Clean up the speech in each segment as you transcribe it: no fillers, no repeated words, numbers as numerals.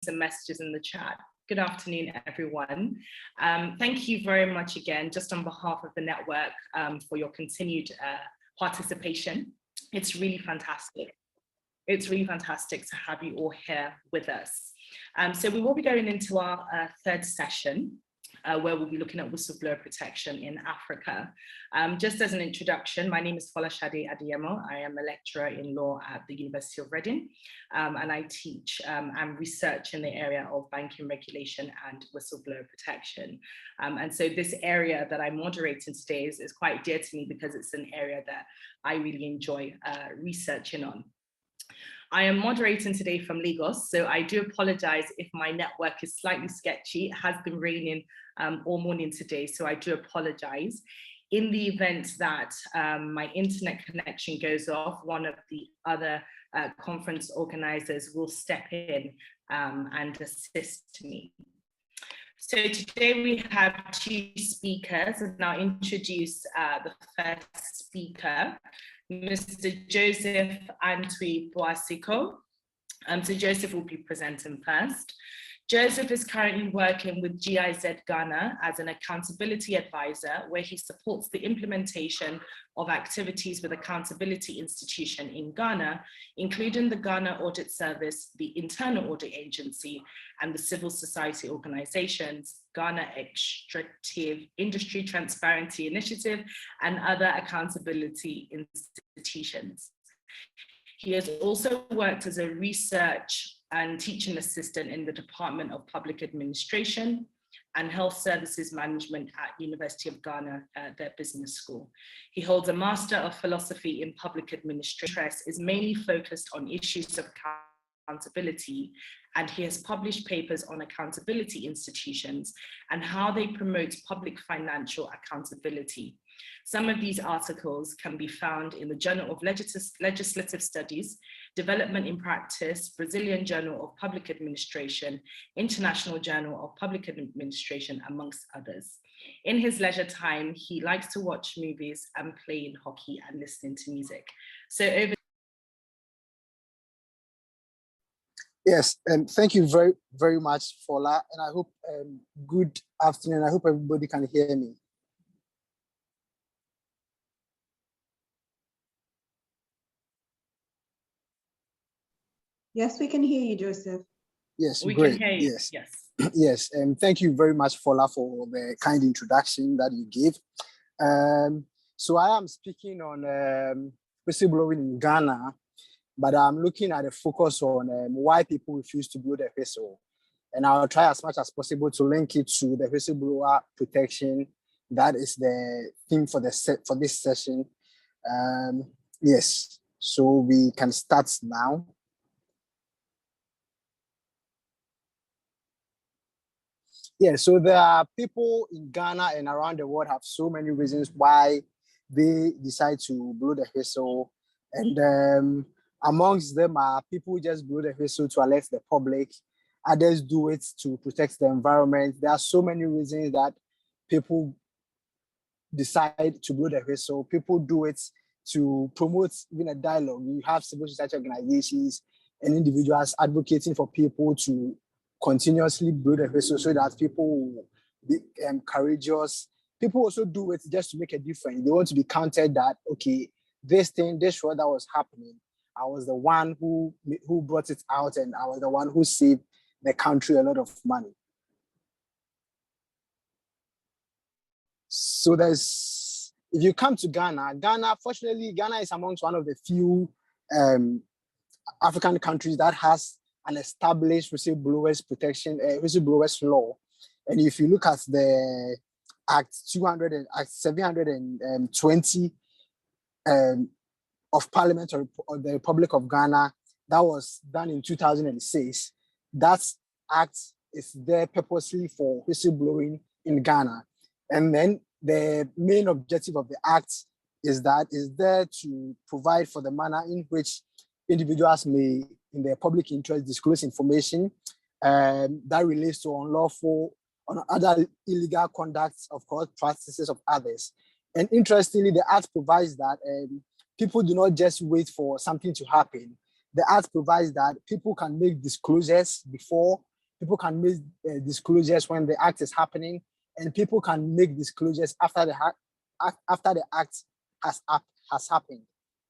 some messages in the chat. Good afternoon, everyone. Thank you very much again, just on behalf of the network, for your continued participation. It's really fantastic. It's really fantastic to have you all here with us. So we will be going into our third session, where we'll be looking at whistleblower protection in Africa. Just as an introduction, my name is Folashade Adeyemo. I am a lecturer in law at the University of Reading, and I teach and research in the area of banking regulation and whistleblower protection. And so this area that I'm moderating today is quite dear to me because it's an area that I really enjoy researching on. I am moderating today from Lagos, so I do apologize if my network is slightly sketchy. It has been raining all morning today, so I do apologize. In the event that my internet connection goes off, one of the other conference organizers will step in and assist me. So today we have two speakers, and I'll introduce the first speaker, Mr. Joseph Antwi Boasiko. So Joseph will be presenting first. Joseph is currently working with GIZ Ghana as an accountability advisor, where he supports the implementation of activities with accountability institution in Ghana, including the Ghana Audit Service, the Internal Audit Agency, and the civil society organizations, Ghana Extractive Industry Transparency Initiative, and other accountability institutions. He has also worked as a research and teaching assistant in the Department of Public Administration and Health Services Management at University of Ghana, their business school. He holds a Master of Philosophy in Public Administration, is mainly focused on issues of accountability, and he has published papers on accountability institutions and how they promote public financial accountability. Some of these articles can be found in the Journal of Legislative Studies, Development in Practice, Brazilian Journal of Public Administration, International Journal of Public Administration, amongst others. In his leisure time, he likes to watch movies and playing hockey and listening to music. So over. Yes, and thank you very, very much, Fola. And I hope, good afternoon. I hope everybody can hear me. Yes, we can hear you, Joseph. Yes, we great. Can hear you. Yes, yes. Yes, and thank you very much, Fola, for the kind introduction that you gave. So I am speaking on whistleblowing in Ghana, but I'm looking at the focus on why people refuse to blow the whistle. And I'll try as much as possible to link it to the whistleblower protection. That is the theme for this session. Yes, so we can start now. Yeah, so there are people in Ghana and around the world have so many reasons why they decide to blow the whistle. And amongst them are people who just blow the whistle to alert the public. Others do it to protect the environment. There are so many reasons that people decide to blow the whistle. People do it to promote even a dialogue. You have civil society organizations and individuals advocating for people to continuously blow the whistle so that people will be courageous. People also do it just to make a difference. They want to be counted that, okay, this fraud that was happening, I was the one who brought it out, and I was the one who saved the country a lot of money. So if you come to Ghana, fortunately, Ghana is amongst one of the few African countries that has an established whistleblowers protection, whistleblowers law. And if you look at the Act 720 of Parliament of the Republic of Ghana, that was done in 2006. That act is there purposely for whistleblowing in Ghana. And then the main objective of the act is there to provide for the manner in which individuals may, in their public interest, disclose information that relates to unlawful or other illegal conducts, of course, practices of others. And interestingly, the act provides that people do not just wait for something to happen. The act provides that people can make disclosures before people can make disclosures when the act is happening, and people can make disclosures after the act has happened.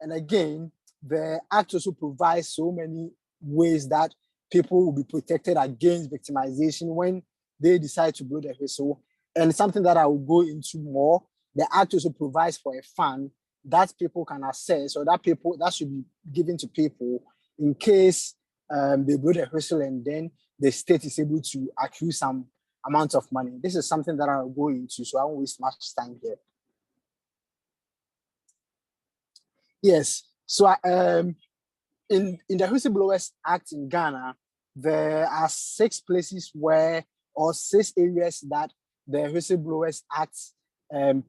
And again, the act also provides so many ways that people will be protected against victimization when they decide to blow the whistle. And something that I will go into more, the act also provides for a fund that people can access, or that should be given to people in case they blow the whistle and then the state is able to accrue some amount of money. This is something that I'll go into, so I won't waste much time here. Yes, so in the Whistleblowers Act in Ghana, there are 6 places or 6 areas that the Whistleblowers Act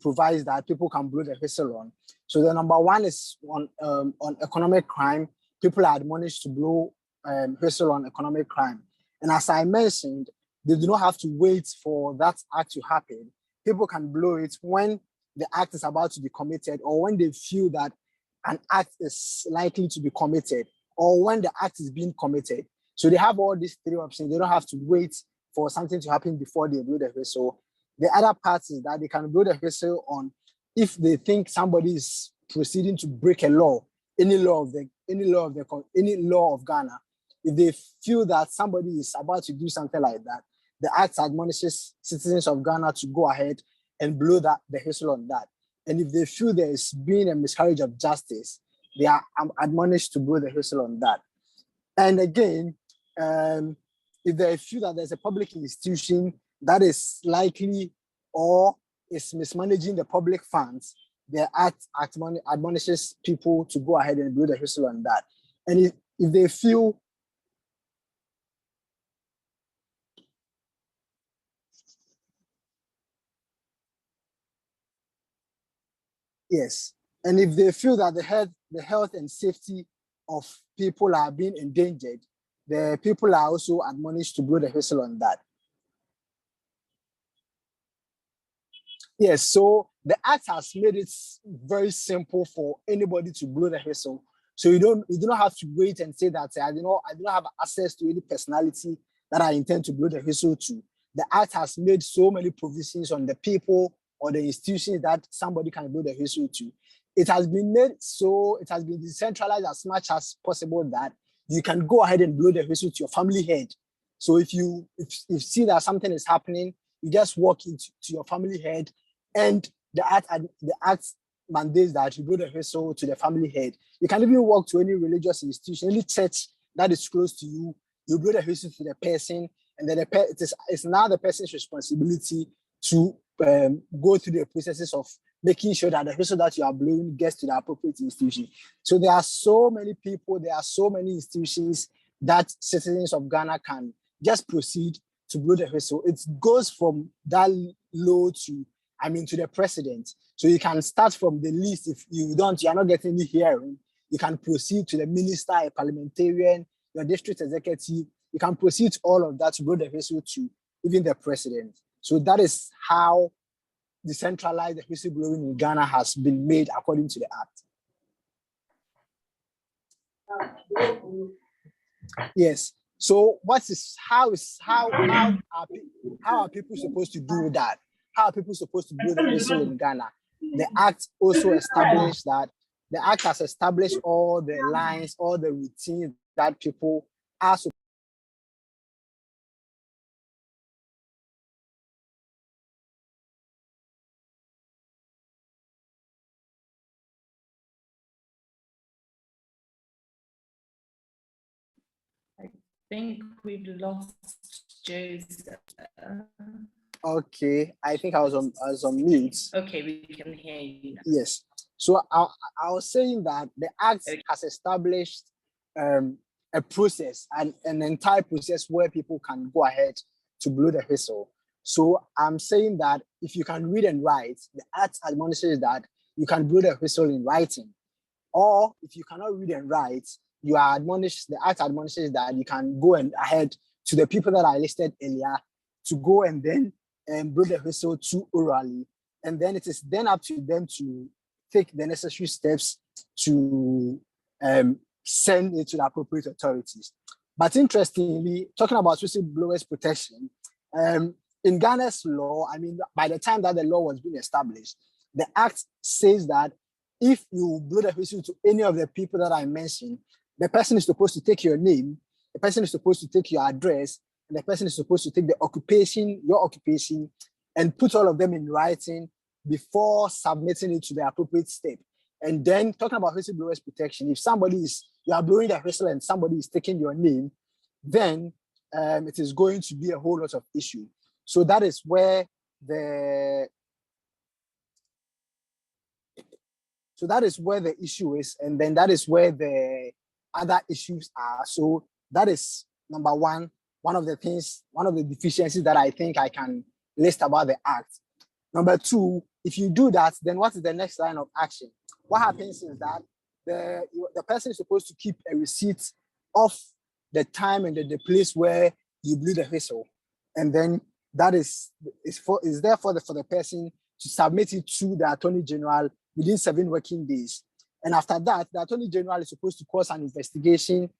provides that people can blow the whistle on. So the number 1 is on economic crime. People are admonished to blow whistle on economic crime. And as I mentioned, they do not have to wait for that act to happen. People can blow it when the act is about to be committed, or when they feel that an act is likely to be committed, or when the act is being committed. So they have all these 3 options. They don't have to wait for something to happen before they blow the whistle. The other part is that they can blow the whistle on if they think somebody is proceeding to break a law, any law of Ghana. If they feel that somebody is about to do something like that, the act admonishes citizens of Ghana to go ahead and blow the whistle on that. And if they feel there is being a miscarriage of justice, they are admonished to blow the whistle on that. And again, if they feel that there's a public institution that is likely or is mismanaging the public funds, the act admonishes people to go ahead and blow the whistle on that. And if they feel yes, and if they feel that the health and safety of people are being endangered, the people are also admonished to blow the whistle on that. Yes, so the act has made it very simple for anybody to blow the whistle. So you do not have to wait and say that I do not have access to any personality that I intend to blow the whistle to. The act has made so many provisions on the people or the institutions that somebody can blow the whistle to. It has been decentralized as much as possible that you can go ahead and blow the whistle to your family head. So if you see that something is happening, you just walk into your family head, and the act mandates that you blow the whistle to the family head. You can even walk to any religious institution, any church that is close to you. You blow the whistle to the person, and then it's now the person's responsibility to go through the processes of making sure that the whistle that you are blowing gets to the appropriate institution. So there are so many people, there are so many institutions that citizens of Ghana can just proceed to blow the whistle. It goes from that low to the president. So you can start from the least. If you are not getting any hearing, you can proceed to the minister, a parliamentarian, your district executive. You can proceed to all of that to blow the whistle to even the president. So that is how decentralized the whistleblowing in Ghana has been made according to the act. Yes. So how are people supposed to do that? How are people supposed to blow the whistle in Ghana? The act also established that the act has established all the lines, all the routines that people are supposed. I think we've lost Joseph. Okay, I think I was on mute. Okay, we can hear you now. Yes. So I was saying that the act has established a process, an entire process where people can go ahead to blow the whistle. So I'm saying that if you can read and write, the act admonishes that you can blow the whistle in writing. Or if you cannot read and write, the act admonishes that you can go ahead to the people that I listed earlier to go and then blow the whistle to orally. And then it is then up to them to take the necessary steps to send it to the appropriate authorities. But interestingly, talking about whistleblowers protection, in Ghana's law, I mean, by the time that the law was being established, the act says that if you blow the whistle to any of the people that I mentioned, the person is supposed to take your name, the person is supposed to take your address, and the person is supposed to take the occupation, your occupation, and put all of them in writing before submitting it to the appropriate step. And then talking about whistleblowers protection, if you are blowing the whistle and somebody is taking your name, then it is going to be a whole lot of issue. So that is where the issue is, and then that is where the other issues are. So that is number one of the deficiencies that I think I can list about the act. Number two, if you do that, then what is the next line of action? What happens is that the person is supposed to keep a receipt of the time and the place where you blew the whistle, and then that is there for the person to submit it to the Attorney General within 7 working days. And after that, the Attorney General is supposed to cause an investigation.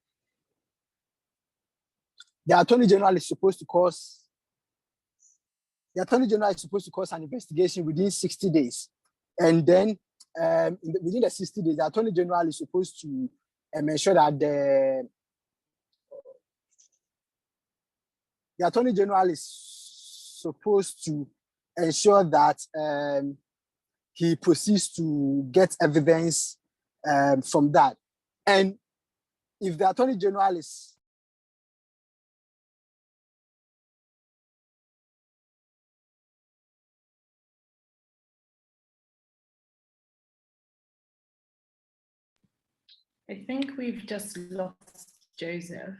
The Attorney General is supposed to cause an investigation within 60 days. And then within the 60 days, the Attorney General is supposed to ensure that the Attorney General is supposed to ensure that he proceeds to get evidence from that. And if the Attorney General is I think we've just lost Joseph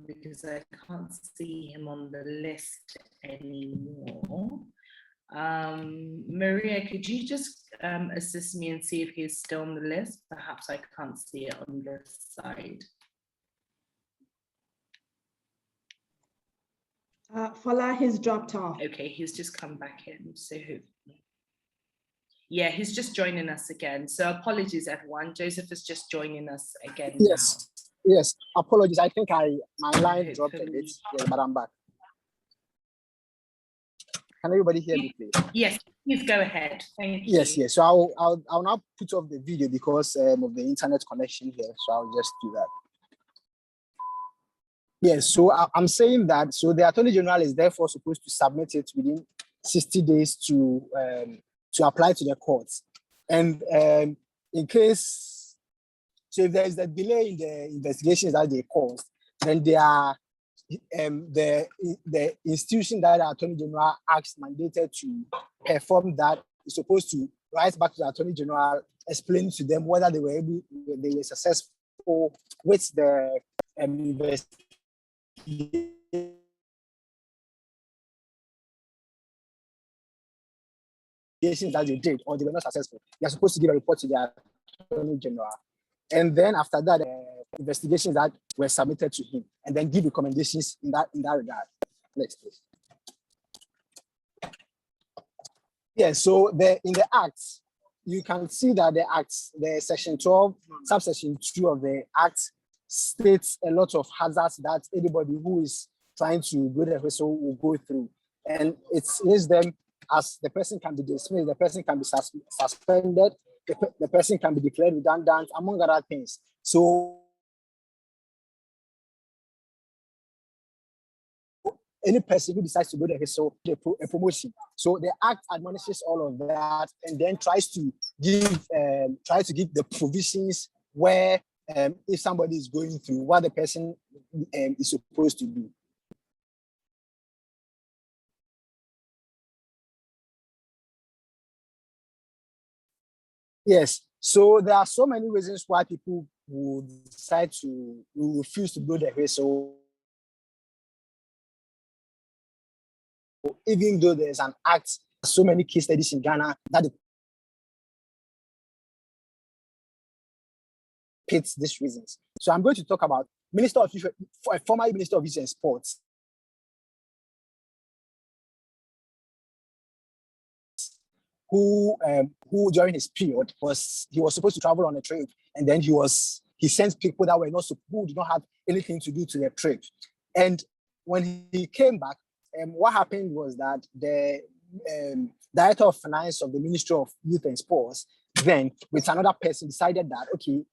because I can't see him on the list anymore. Maria, could you just assist me and see if he's still on the list? Perhaps I can't see it on this side. Fala, he's dropped off. Okay, he's just come back in. So yeah, he's just joining us again. So apologies, everyone. Joseph is just joining us again. Yes, now. Yes. Apologies. I think my line dropped a bit, but I'm back. Can everybody hear me, please? Yes, please go ahead. Thank you. Yes. So I'll now put off the video because of the internet connection here. So I'll just do that. Yes. So I'm saying that. So the Attorney General is therefore supposed to submit it within 60 days to apply to the courts. And in case, so if there is a delay in the investigations that they caused, then they are the institution that the Attorney General acts mandated to perform that is supposed to write back to the Attorney General, explain to them whether they were successful with the investigation that they did, or they were not successful. They are supposed to give a report to the Attorney General. And then after that, investigations that were submitted to him, and then give recommendations in that regard. Next, please. Yeah, so in the Act, you can see that the Section 12, subsection 2 of the Act states a lot of hazards that anybody who is trying to blow the whistle will go through. And it lists them as the person can be dismissed, the person can be suspended, the person can be declared redundant, among other things. So any person who decides to blow the whistle, a promotion. So the Act admonishes all of that, and then tries to give the provisions where if somebody is going through what the person is supposed to do. Yes, so there are so many reasons why people would decide to refuse to blow the whistle, even though there's an act. So many case studies in Ghana that pits these reasons. So I'm going to talk about former Minister of Youth and Sports, who during his period he was supposed to travel on a trip, and then he he sent people that were not who did not have anything to do to the trip. And when he came back, what happened was that the director of finance of the Ministry of Youth and Sports, then with another person, decided that, okay,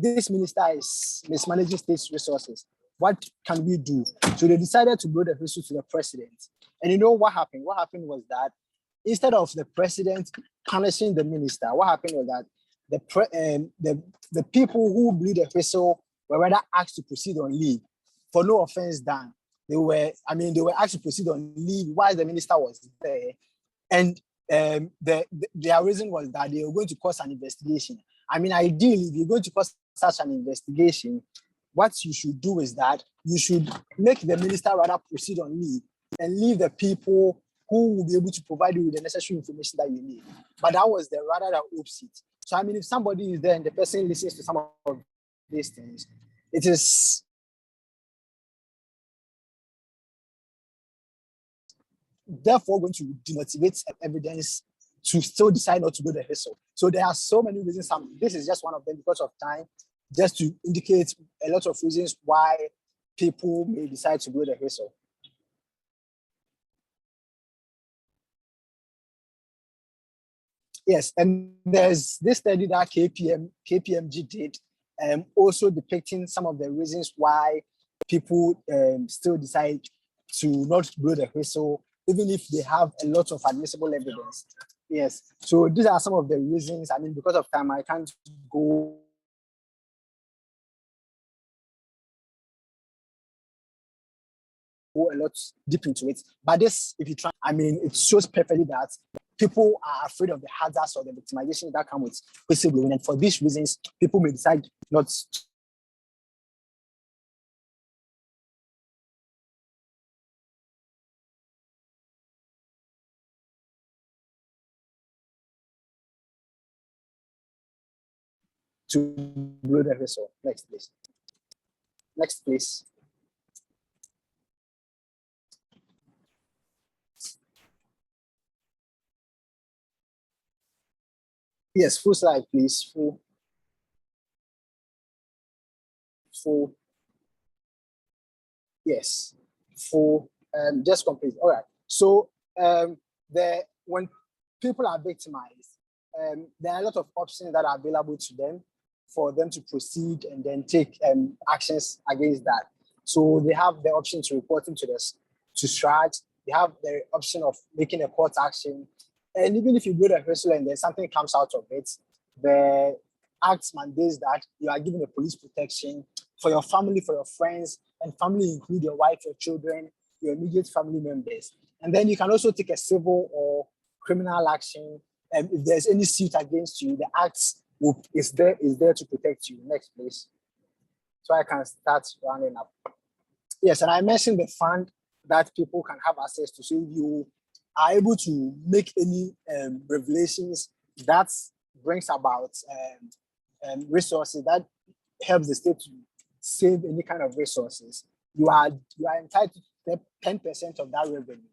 this minister is mismanaging state resources. What can we do? So they decided to blow the whistle to the president. And you know what happened? What happened was that instead of the president punishing the minister, what happened was that the people who blew the whistle were rather asked to proceed on leave for no offense done. They were asked to proceed on leave while the minister was there. And their reason was that they were going to cause an investigation. I mean, ideally, if you're going to cause such an investigation, what you should do is that you should make the minister rather proceed on leave and leave the people who will be able to provide you with the necessary information that you need. But that was the rather the opposite. So, I mean, if somebody is there and the person listens to some of these things, it is therefore going to demotivate evidence to still decide not to blow the whistle. So there are so many reasons. This is just one of them because of time, just to indicate a lot of reasons why people may decide to blow the whistle. Yes, and there's this study that KPMG did, also depicting some of the reasons why people still decide to not blow the whistle, even if they have a lot of admissible evidence. Yes, so these are some of the reasons. I mean, because of time, I can't go a lot deep into it. But this, if you try, I mean, it shows perfectly that people are afraid of the hazards or the victimization that come with whistleblowing. And for these reasons, people may decide not to blow the whistle. Next, please. Next, please. Yes, full slide, please. Full. Yes, full. Just complete. All right. So when people are victimized, there are a lot of options that are available to them for them to proceed and then take actions against that. So they have the option to reporting to STRAT. They have the option of making a court action. And even if you blow the whistle and then something comes out of it, the Act mandates that you are given a police protection for your family, for your friends, and family include your wife, your children, your immediate family members. And then you can also take a civil or criminal action. And if there's any suit against you, the Act is there to protect you. Next, please. So I can start rounding up. Yes, and I mentioned the fund that people can have access to. So if you are able to make any revelations that brings about resources that helps the state to save any kind of resources, you are entitled to 10% of that revenue.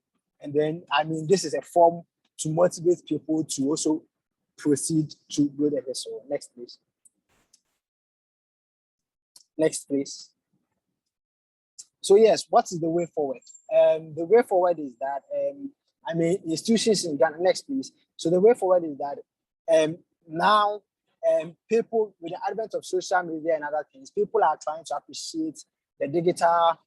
And then, I mean, this is a form to motivate people to also proceed to blow the whistle. Next, please. Next, please. So yes, what is the way forward? The way forward is that, I mean, institutions in Ghana, next please. So the way forward is that now people, with the advent of social media and other things, people are trying to appreciate the digital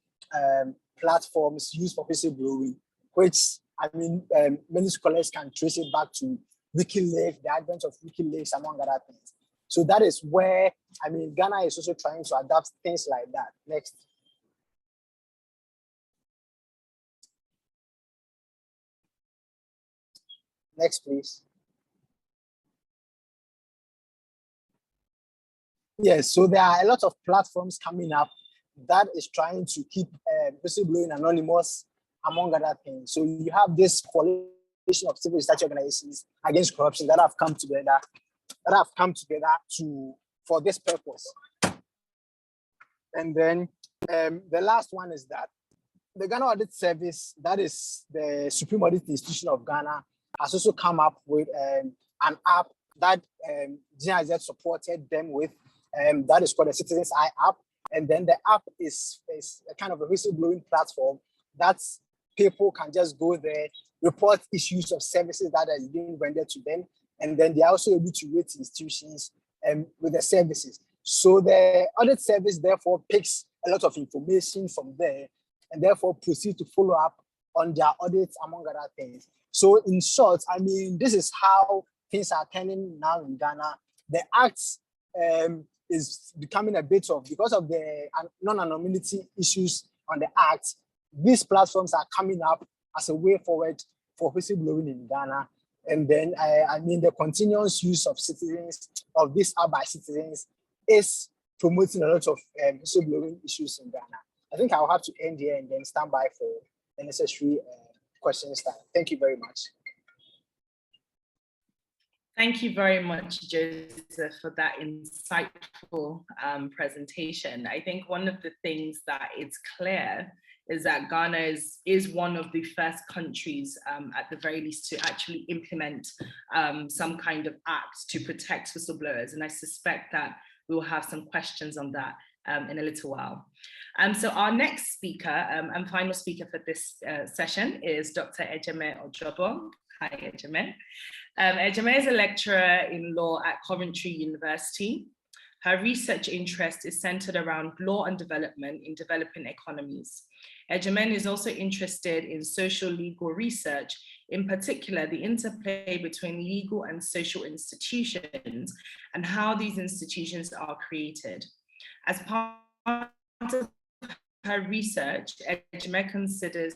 platforms used for whistleblowing, which, I mean, many scholars can trace it back to WikiLeaks, the advent of WikiLeaks, among other things. So that is where, I mean, Ghana is also trying to adapt things like that. Next. Next, please. Yes, so there are a lot of platforms coming up that is trying to keep whistleblowing anonymous, among other things. So you have this coalition of civil society organizations against corruption that have come together, for this purpose. And then the last one is that the Ghana Audit Service, that is the Supreme Audit Institution of Ghana, has also come up with an app that GIZ supported them with, That is called the Citizens Eye app. And then the app is a kind of a whistleblowing platform that people can just go there, report issues of services that are being rendered to them, and then they're also able to rate institutions with the services. So the audit service therefore picks a lot of information from there and therefore proceed to follow up on their audits, among other things. So in short, I mean, this is how things are turning now in Ghana. The Act is becoming a bit of, because of the non-anonymity issues on the Act, these platforms are coming up as a way forward for whistleblowing in Ghana. And then, I mean, the continuous use of this app by citizens is promoting a lot of whistleblowing issues in Ghana. I think I'll have to end here and then stand by for the necessary questions time. Thank you very much. Thank you very much, Joseph, for that insightful presentation. I think one of the things that is clear is that Ghana is one of the first countries, at the very least, to actually implement some kind of act to protect whistleblowers. And I suspect that we will have some questions on that in a little while. So our next speaker and final speaker for this session is Dr. Ejime Ojobo. Hi, Ejime. Ejime is a lecturer in law at Coventry University. Her research interest is centered around law and development in developing economies. Ejime is also interested in social legal research, in particular the interplay between legal and social institutions and how these institutions are created. As part of her research, Ejime considers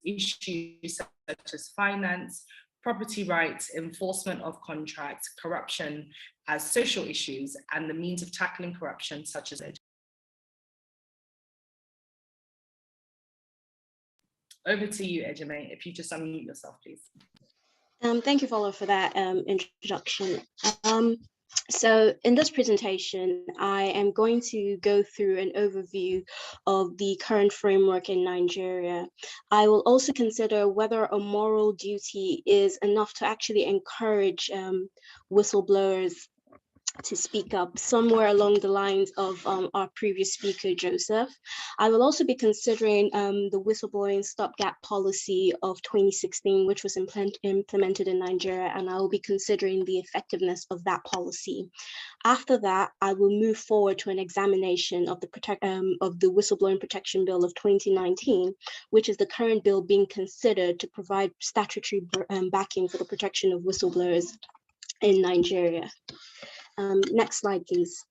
issues such as finance, property rights, enforcement of contracts, corruption as social issues, and the means of tackling corruption such as Over to you, Ejime, if you just unmute yourself, please. Thank you, Fola, for that introduction. So in this presentation, I am going to go through an overview of the current framework in Nigeria. I will also consider whether a moral duty is enough to actually encourage whistleblowers to speak up, somewhere along the lines of our previous speaker, Joseph. I will also be considering the whistleblowing stopgap policy of 2016, which was implemented in Nigeria, and I will be considering the effectiveness of that policy. After that, I will move forward to an examination of the Whistleblowing Protection Bill of 2019, which is the current bill being considered to provide statutory backing for the protection of whistleblowers in Nigeria. Next slide, please.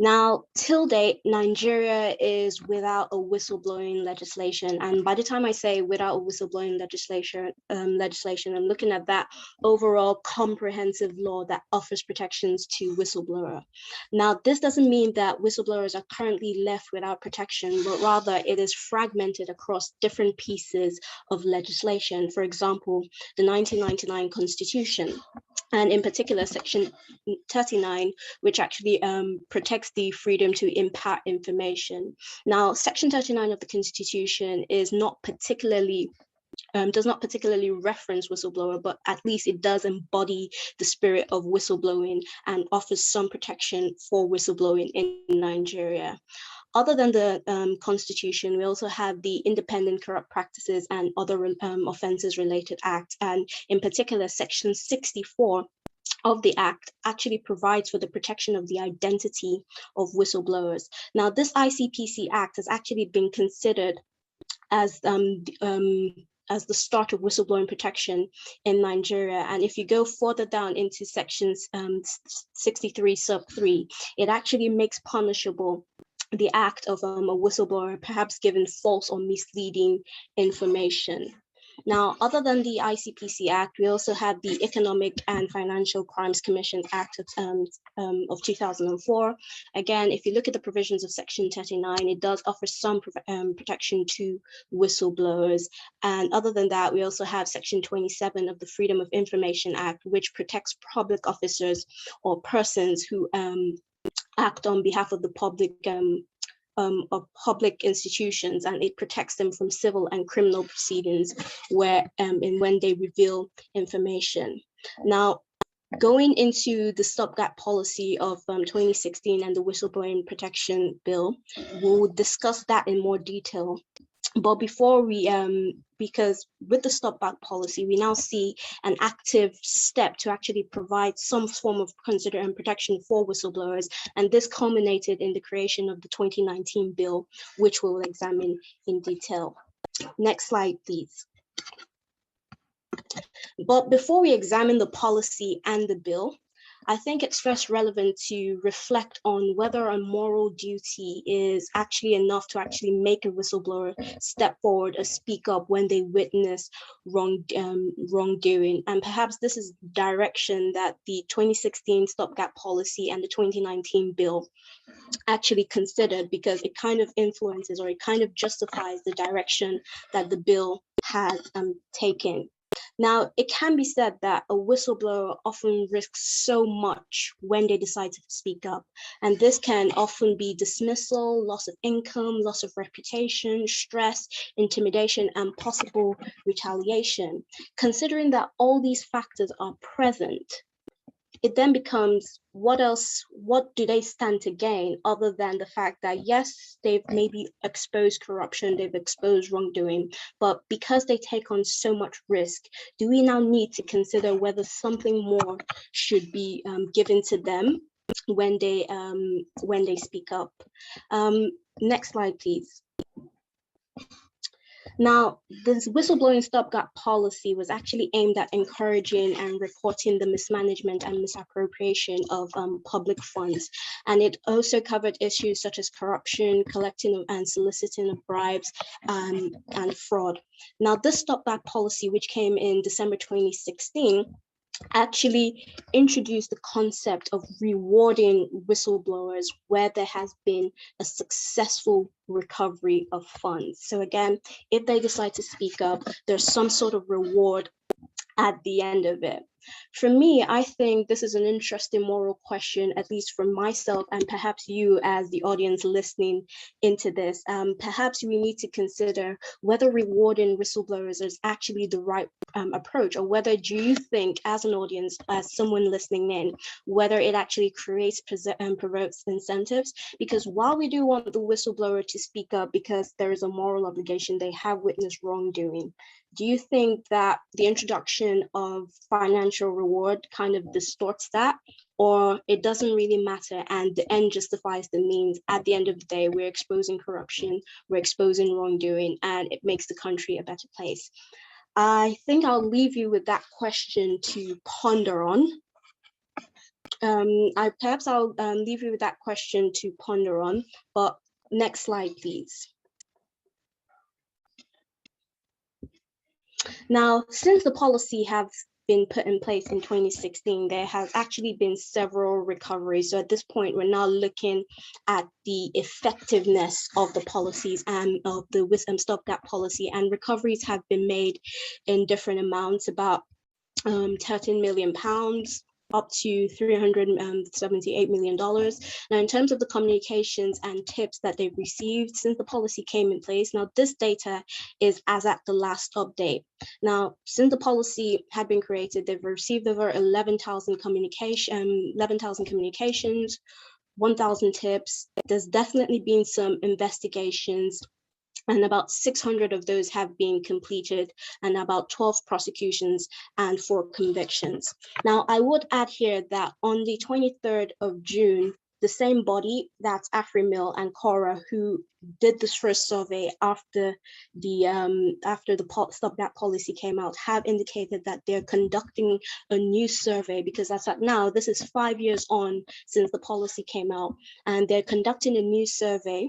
Now, till date, Nigeria is without a whistleblowing legislation. And by the time I say without a whistleblowing legislation, I'm looking at that overall comprehensive law that offers protections to whistleblower. Now, this doesn't mean that whistleblowers are currently left without protection, but rather it is fragmented across different pieces of legislation. For example, the 1999 Constitution, and in particular, Section 39, which actually protects the freedom to impart information. Now, Section 39 of the Constitution is not particularly does not particularly reference whistleblower, but at least it does embody the spirit of whistleblowing and offers some protection for whistleblowing in Nigeria. Other than the Constitution, we also have the Independent Corrupt Practices and Other Offences Related Act, and in particular, Section 64 of the Act actually provides for the protection of the identity of whistleblowers. Now, this ICPC Act has actually been considered as the start of whistleblowing protection in Nigeria. And if you go further down into sections 63 sub 3, it actually makes punishable the act of a whistleblower perhaps given false or misleading information. Now, other than the ICPC Act, we also have the Economic and Financial Crimes Commission Act of 2004. Again, if you look at the provisions of Section 39, it does offer some protection to whistleblowers. And other than that, we also have Section 27 of the Freedom of Information Act, which protects public officers or persons who act on behalf of the public of public institutions, and it protects them from civil and criminal proceedings where and when they reveal information. Now, Going into the stopgap policy of 2016 and the whistleblowing protection bill, we'll discuss that in more detail. But before we, because with the stopgap policy, we now see an active step to actually provide some form of protection for whistleblowers. And this culminated in the creation of the 2019 bill, which we'll examine in detail. Next slide, please. But before we examine the policy and the bill, I think it's first relevant to reflect on whether a moral duty is actually enough to actually make a whistleblower step forward or speak up when they witness wrongdoing. And perhaps this is direction that the 2016 stopgap policy and the 2019 bill actually considered, because it kind of influences or it kind of justifies the direction that the bill has taken. Now, it can be said that a whistleblower often risks so much when they decide to speak up, and this can often be dismissal, loss of income, loss of reputation, stress, intimidation, and possible retaliation. Considering that all these factors are present, it then becomes, what do they stand to gain other than the fact that, yes, they've maybe exposed corruption, they've exposed wrongdoing, but because they take on so much risk, do we now need to consider whether something more should be given to them when they speak up? Next slide, please. Now, this whistleblowing stopgap policy was actually aimed at encouraging and reporting the mismanagement and misappropriation of public funds. And it also covered issues such as corruption, collecting and soliciting of bribes, and fraud. Now, this stopgap policy, which came in December 2016, actually introduced the concept of rewarding whistleblowers where there has been a successful recovery of funds. So again, if they decide to speak up, there's some sort of reward at the end of it. For me, I think this is an interesting moral question, at least for myself and perhaps you as the audience listening into this. Perhaps we need to consider whether rewarding whistleblowers is actually the right approach, or whether do you think as an audience, as someone listening in, whether it actually creates and provokes incentives? Because while we do want the whistleblower to speak up because there is a moral obligation, they have witnessed wrongdoing, do you think that the introduction of financial reward kind of distorts that, or it doesn't really matter and the end justifies the means? At the end of the day, we're exposing corruption, we're exposing wrongdoing, and it makes the country a better place. I think I'll leave you with that question to ponder on. Perhaps I'll leave you with that question to ponder on, but next slide, please. Now, since the policy has been put in place in 2016, there has actually been several recoveries. So at this point, we're now looking at the effectiveness of the policies and of the stopgap policy, and recoveries have been made in different amounts, about £13 million, up to $378 million. Now, in terms of the communications and tips that they've received since the policy came in place, now this data is as at the last update. Now, since the policy had been created, they've received over 11,000 communications, 1,000 tips. There's definitely been some investigations, and about 600 of those have been completed, and about 12 prosecutions and 4 convictions. Now, I would add here that on the 23rd of June, the same body, that's AfriMil and Cora, who did this first survey after the stopgap policy came out, have indicated that they're conducting a new survey, because as at now, this is 5 years on since the policy came out, and they're conducting a new survey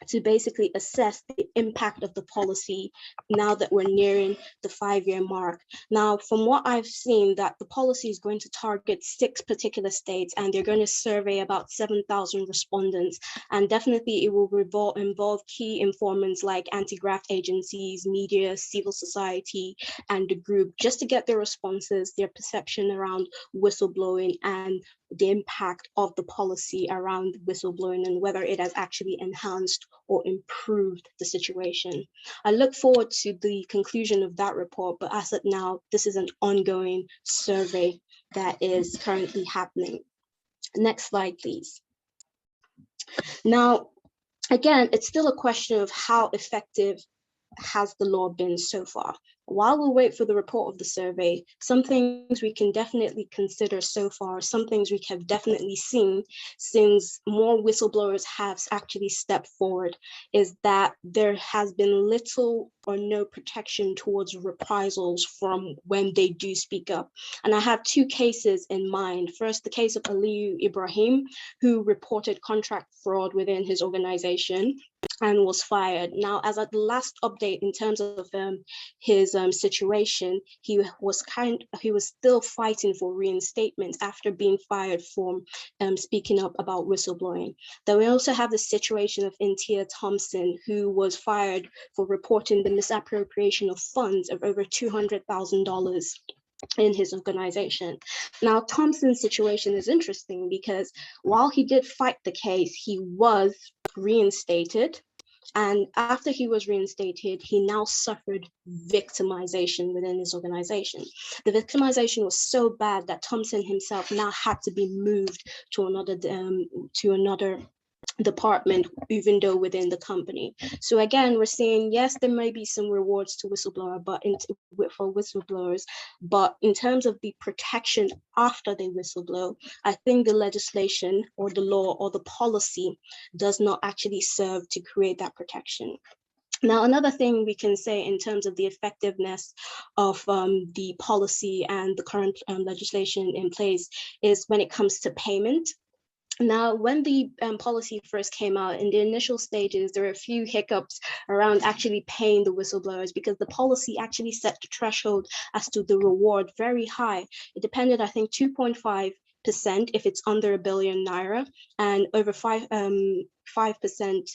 to basically assess the impact of the policy now that we're nearing the 5-year mark. Now, from what I've seen, that the policy is going to target 6 particular states, and they're going to survey about 7,000 respondents. And definitely it will involve key informants like anti-graft agencies, media, civil society, and the group, just to get their responses, their perception around whistleblowing and the impact of the policy around whistleblowing, and whether it has actually enhanced or improved the situation. I look forward to the conclusion of that report, but as of now, this is an ongoing survey that is currently happening. Next slide, please. Now, again, it's still a question of how effective has the law been so far. While we wait for the report of the survey, some things we can definitely consider so far, some things we have definitely seen since more whistleblowers have actually stepped forward, is that there has been little or no protection towards reprisals from when they do speak up. And I have two cases in mind. First, the case of Aliyu Ibrahim, who reported contract fraud within his organization and was fired. Now, as at the last update in terms of his situation, he was still fighting for reinstatement after being fired for speaking up about whistleblowing. Then we also have the situation of Intia Thompson, who was fired for reporting the misappropriation of funds of over $200,000 in his organization. Now, Thompson's situation is interesting because while he did fight the case, he was reinstated. And after he was reinstated, he now suffered victimization within his organization. The victimization was so bad that Thompson himself now had to be moved to another department, even though within the company. So again, we're seeing, yes, there may be some rewards to whistleblower, for whistleblowers, but in terms of the protection after they whistleblow, I think the legislation or the law or the policy does not actually serve to create that protection. Now, another thing we can say in terms of the effectiveness of the policy and the current legislation in place is when it comes to payment. Now, when the policy first came out, in the initial stages, there were a few hiccups around actually paying the whistleblowers because the policy actually set the threshold as to the reward very high. It depended, I think, 2.5% if it's under $1 billion naira, and over 5%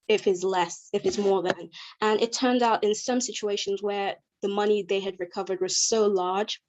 if it's less, if it's more than. And it turned out in some situations where the money they had recovered was so large,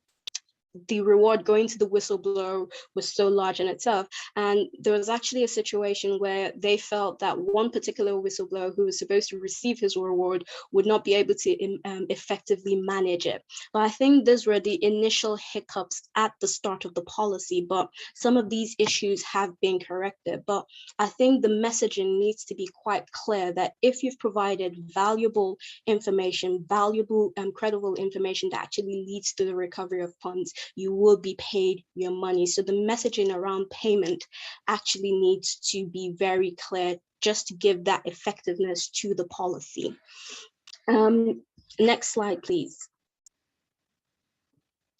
the reward going to the whistleblower was so large in itself. And there was actually a situation where they felt that one particular whistleblower who was supposed to receive his reward would not be able to effectively manage it. But I think these were the initial hiccups at the start of the policy, but some of these issues have been corrected. But I think the messaging needs to be quite clear that if you've provided valuable information, credible information that actually leads to the recovery of funds, you will be paid your money. So the messaging around payment actually needs to be very clear, just to give that effectiveness to the policy. Next slide, please.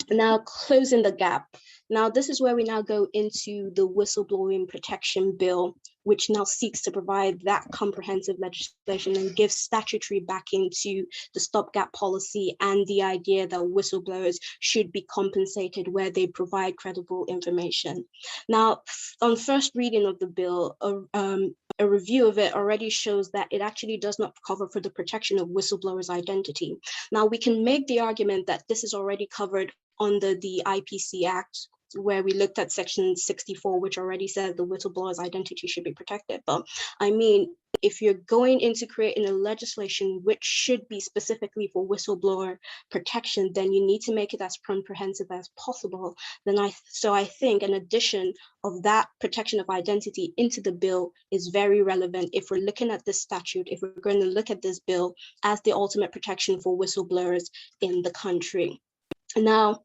Now, closing the gap. Now, this is where we now go into the whistleblowing protection bill, which now seeks to provide that comprehensive legislation and give statutory backing to the stopgap policy and the idea that whistleblowers should be compensated where they provide credible information. Now, on first reading of the bill, a review of it already shows that it actually does not cover for the protection of whistleblowers' identity. Now, we can make the argument that this is already covered under the IPC Act, where we looked at section 64, which already said the whistleblower's identity should be protected. But I mean, if you're going into creating a legislation which should be specifically for whistleblower protection, then you need to make it as comprehensive as possible. So I think an addition of that protection of identity into the bill is very relevant if we're looking at this statute, if we're going to look at this bill as the ultimate protection for whistleblowers in the country. Now,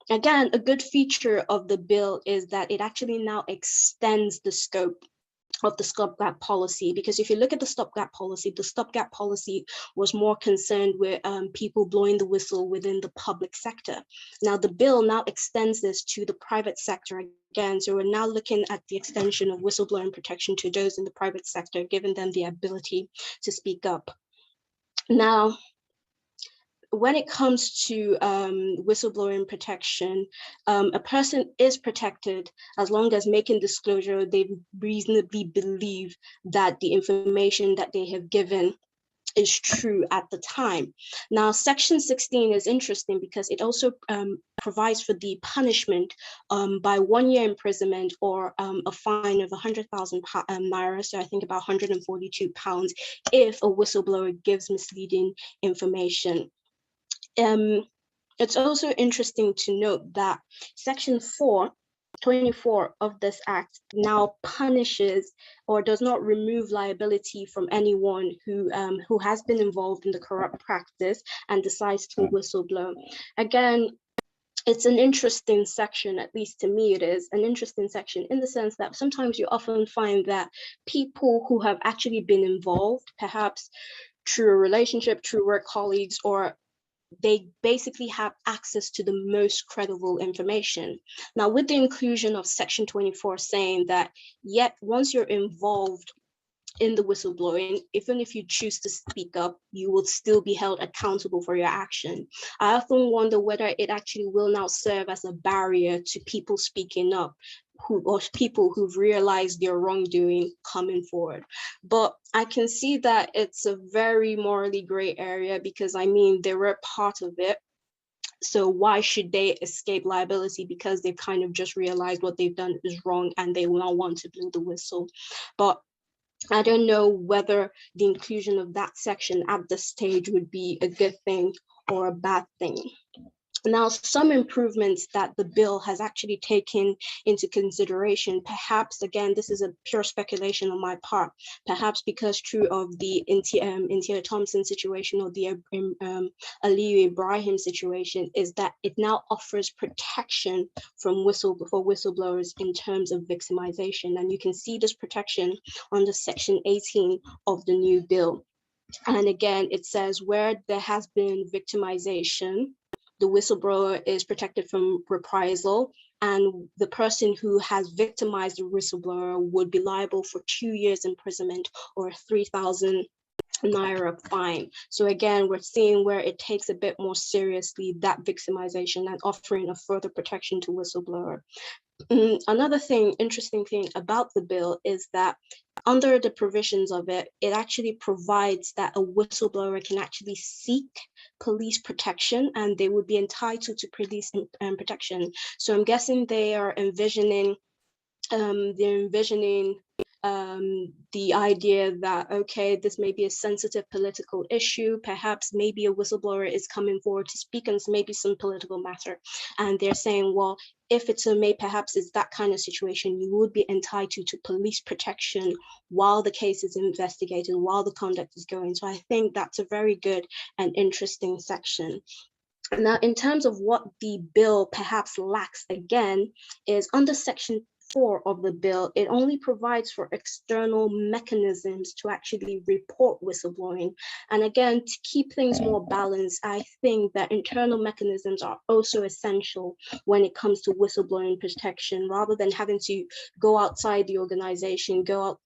again, a good feature of the bill is that it actually now extends the scope of the stopgap policy, because if you look at the stopgap policy was more concerned with people blowing the whistle within the public sector. Now, the bill now extends this to the private sector again. So we're now looking at the extension of whistleblowing protection to those in the private sector, giving them the ability to speak up. Now, when it comes to whistleblowing protection, a person is protected as long as making disclosure, they reasonably believe that the information that they have given is true at the time. Now, section 16 is interesting because it also provides for the punishment by 1 year imprisonment or a fine of 100,000 naira, so I think about 142 pounds, if a whistleblower gives misleading information. It's also interesting to note that Section 424 of this Act now punishes or does not remove liability from anyone who has been involved in the corrupt practice and decides to whistleblow. Again, it's an interesting section, at least to me it is an interesting section in the sense that sometimes you often find that people who have actually been involved, perhaps through a relationship, through work colleagues, or they basically have access to the most credible information. Now, with the inclusion of Section 24 saying that yet once you're involved in the whistleblowing, even if you choose to speak up, you will still be held accountable for your action. I often wonder whether it actually will now serve as a barrier to people speaking up, or people who've realized their wrongdoing coming forward. But I can see that it's a very morally gray area because I mean, they were part of it. So why should they escape liability because they've kind of just realized what they've done is wrong and they will not want to blow the whistle? But I don't know whether the inclusion of that section at this stage would be a good thing or a bad thing. Now, some improvements that the bill has actually taken into consideration, perhaps, again, this is a pure speculation on my part, perhaps because true of the Intia Thompson situation or the Aliyu Ibrahim situation, is that it now offers protection for whistleblowers in terms of victimization. And you can see this protection under Section 18 of the new bill. And again, it says where there has been victimization, the whistleblower is protected from reprisal, and the person who has victimized the whistleblower would be liable for 2 years imprisonment or 3,000 Naira fine. So again, we're seeing where it takes a bit more seriously that victimization and offering a further protection to whistleblower. Another interesting thing about the bill is that under the provisions of it, it actually provides that a whistleblower can actually seek police protection and they would be entitled to police protection. So I'm guessing they are envisioning the idea that, okay, this may be a sensitive political issue, perhaps maybe a whistleblower is coming forward to speak on maybe some political matter. And they're saying, well, if it's perhaps it's that kind of situation, you would be entitled to police protection while the case is investigated, while the conduct is going. So I think that's a very good and interesting section. Now, in terms of what the bill perhaps lacks again, is under Section 4 of the bill, it only provides for external mechanisms to actually report whistleblowing. And again, to keep things more balanced, I think that internal mechanisms are also essential when it comes to whistleblowing protection, rather than having to go outside the organization, go out,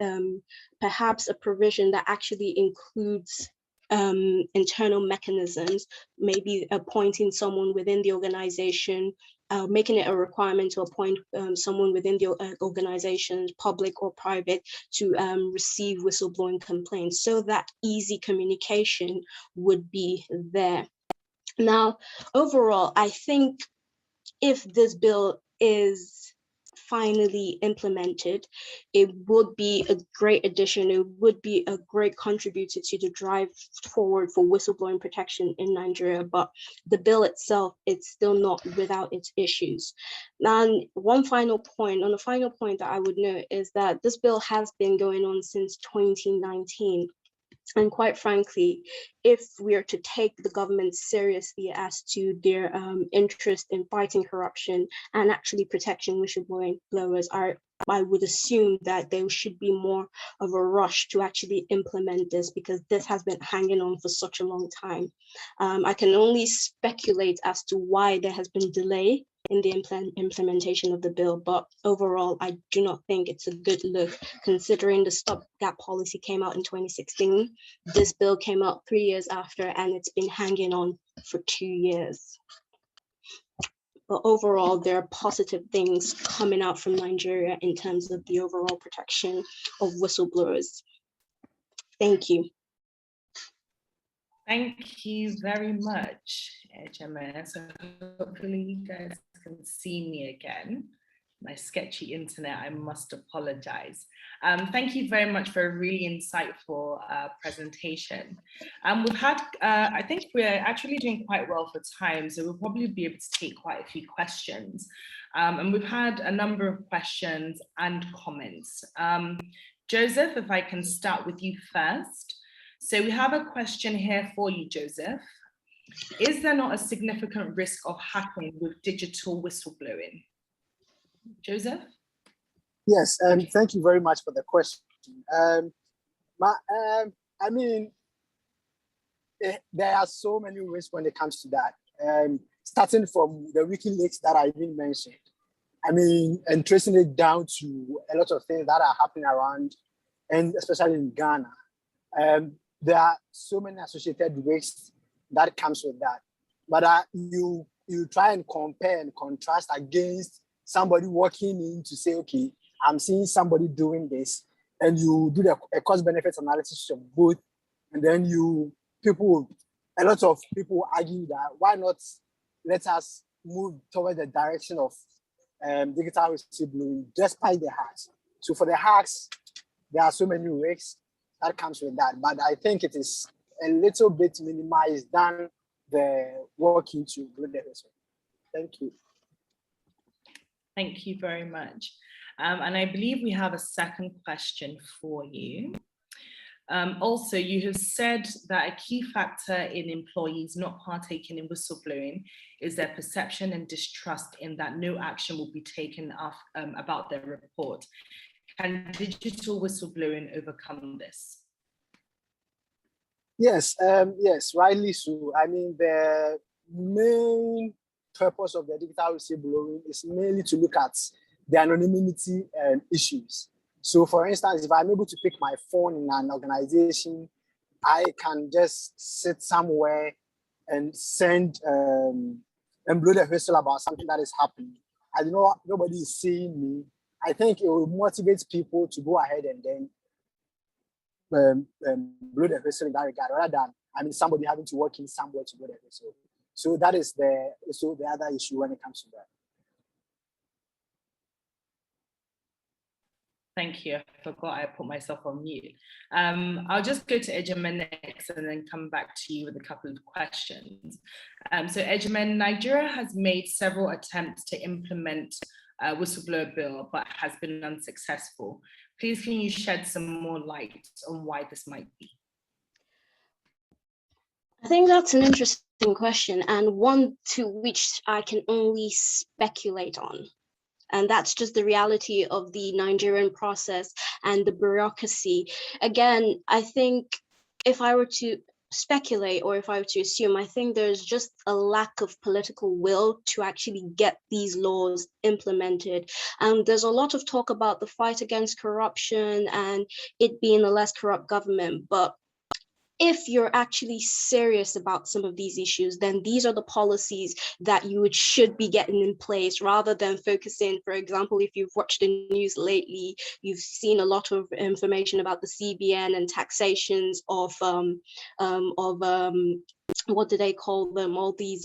perhaps a provision that actually includes internal mechanisms, maybe appointing someone within the organization, making it a requirement to appoint someone within the organization, public or private, to receive whistleblowing complaints, so that easy communication would be there. Now, overall, I think if this bill is finally implemented, it would be a great addition. It would be a great contributor to the drive forward for whistleblowing protection in Nigeria. But the bill itself, it's still not without its issues. Now, one final point that I would note is that this bill has been going on since 2019. And quite frankly, if we are to take the government seriously as to their interest in fighting corruption and actually protecting whistleblowers, I would assume that there should be more of a rush to actually implement this, because this has been hanging on for such a long time. I can only speculate as to why there has been delay in the implementation of the bill, but overall, I do not think it's a good look, considering the Stopgap policy came out in 2016. This bill came out 3 years after, and it's been hanging on for 2 years. But overall, there are positive things coming out from Nigeria in terms of the overall protection of whistleblowers. Thank you. Thank you very much, Ejema. So hopefully you guys can see me again. My sketchy internet, I must apologize. Thank you very much for a really insightful presentation. We've had, I think we're actually doing quite well for time, so we'll probably be able to take quite a few questions. And we've had a number of questions and comments. Joseph, if I can start with you first. So we have a question here for you, Joseph. Is there not a significant risk of hacking with digital whistleblowing? Joseph? Yes, and thank you very much for the question. I mean, there are so many risks when it comes to that. Starting from the WikiLeaks that I even mentioned. I mean, and tracing it down to a lot of things that are happening around, and especially in Ghana. There are so many associated risks that comes with that. But you try and compare and contrast against somebody walking in to say, okay, I'm seeing somebody doing this, and you do a cost-benefit analysis of both, and then a lot of people argue that why not let us move towards the direction of digital whistleblowing despite the hacks. So for the hacks, there are so many risks that comes with that, but I think it is a little bit minimized than the work into blow the whistle. Thank you. Thank you very much. And I believe we have a second question for you. Also, you have said that a key factor in employees not partaking in whistleblowing is their perception and distrust in that no action will be taken about their report. Can digital whistleblowing overcome this? Yes, yes, rightly so. I mean, the main purpose of the digital whistleblowing is mainly to look at the anonymity issues. So for instance, if I'm able to pick my phone in an organization, I can just sit somewhere and send and blow the whistle about something that is happening. I know nobody is seeing me. I think it will motivate people to go ahead and then blow the whistle in that regard, rather than somebody having to work in somewhere to blow the whistle. So that is the other issue when it comes to that. Thank you. I forgot I put myself on mute. I'll just go to Ejimen next and then come back to you with a couple of questions. So Ejimen, Nigeria has made several attempts to implement a whistleblower bill, but has been unsuccessful. Please, can you shed some more light on why this might be? I think that's an interesting question, and one to which I can only speculate on. And that's just the reality of the Nigerian process and the bureaucracy. Again, I think if I were to speculate, or if I were to assume, I think there's just a lack of political will to actually get these laws implemented. There's a lot of talk about the fight against corruption and it being a less corrupt government, but if you're actually serious about some of these issues, then these are the policies that you should be getting in place, rather than focusing, for example, if you've watched the news lately, you've seen a lot of information about the CBN and taxations of what do they call them, all these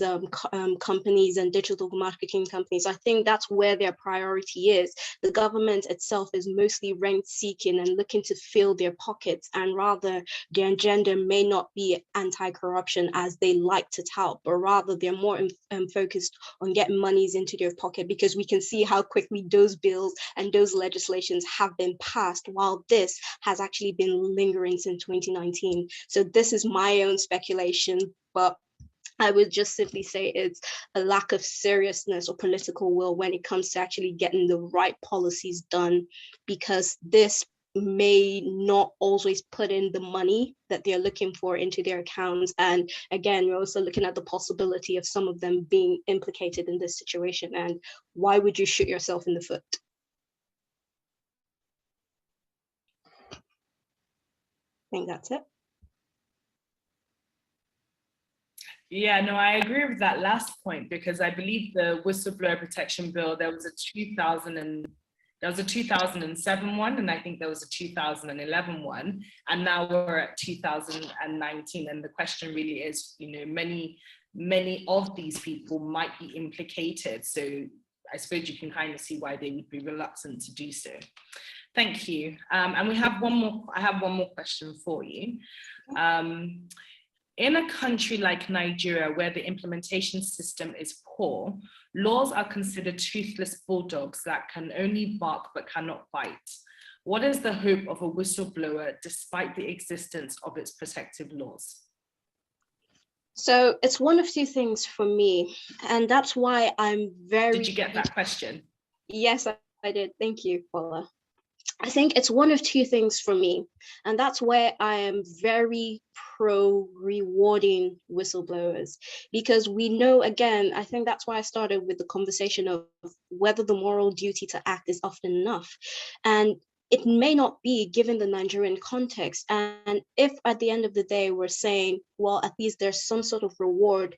companies and digital marketing companies. I think that's where their priority is. The government itself is mostly rent seeking and looking to fill their pockets, and rather their agenda may not be anti-corruption as they like to tout, but rather they're more focused on getting monies into their pocket, because we can see how quickly those bills and those legislations have been passed, while this has actually been lingering since 2019. So this is my own speculation, but I would just simply say it's a lack of seriousness or political will when it comes to actually getting the right policies done, because this may not always put in the money that they're looking for into their accounts. And again, we're also looking at the possibility of some of them being implicated in this situation. And why would you shoot yourself in the foot? I think that's it. Yeah, no, I agree with that last point, because I believe the whistleblower protection bill, there was a 2007 one, and I think there was a 2011 one, and now we're at 2019. And the question really is, you know, many of these people might be implicated. So I suppose you can kind of see why they would be reluctant to do so. Thank you. And we have I have one more question for you. In a country like Nigeria, where the implementation system is poor, laws are considered toothless bulldogs that can only bark but cannot bite. What is the hope of a whistleblower despite the existence of its protective laws? So it's one of two things for me, and that's why I'm very— Did you get that question? Yes, I did. Thank you, Paula. I think it's one of two things for me, and that's where I am very pro rewarding whistleblowers, because we know, again, I think that's why I started with the conversation of whether the moral duty to act is often enough. And it may not be, given the Nigerian context. And if at the end of the day, we're saying, well, at least there's some sort of reward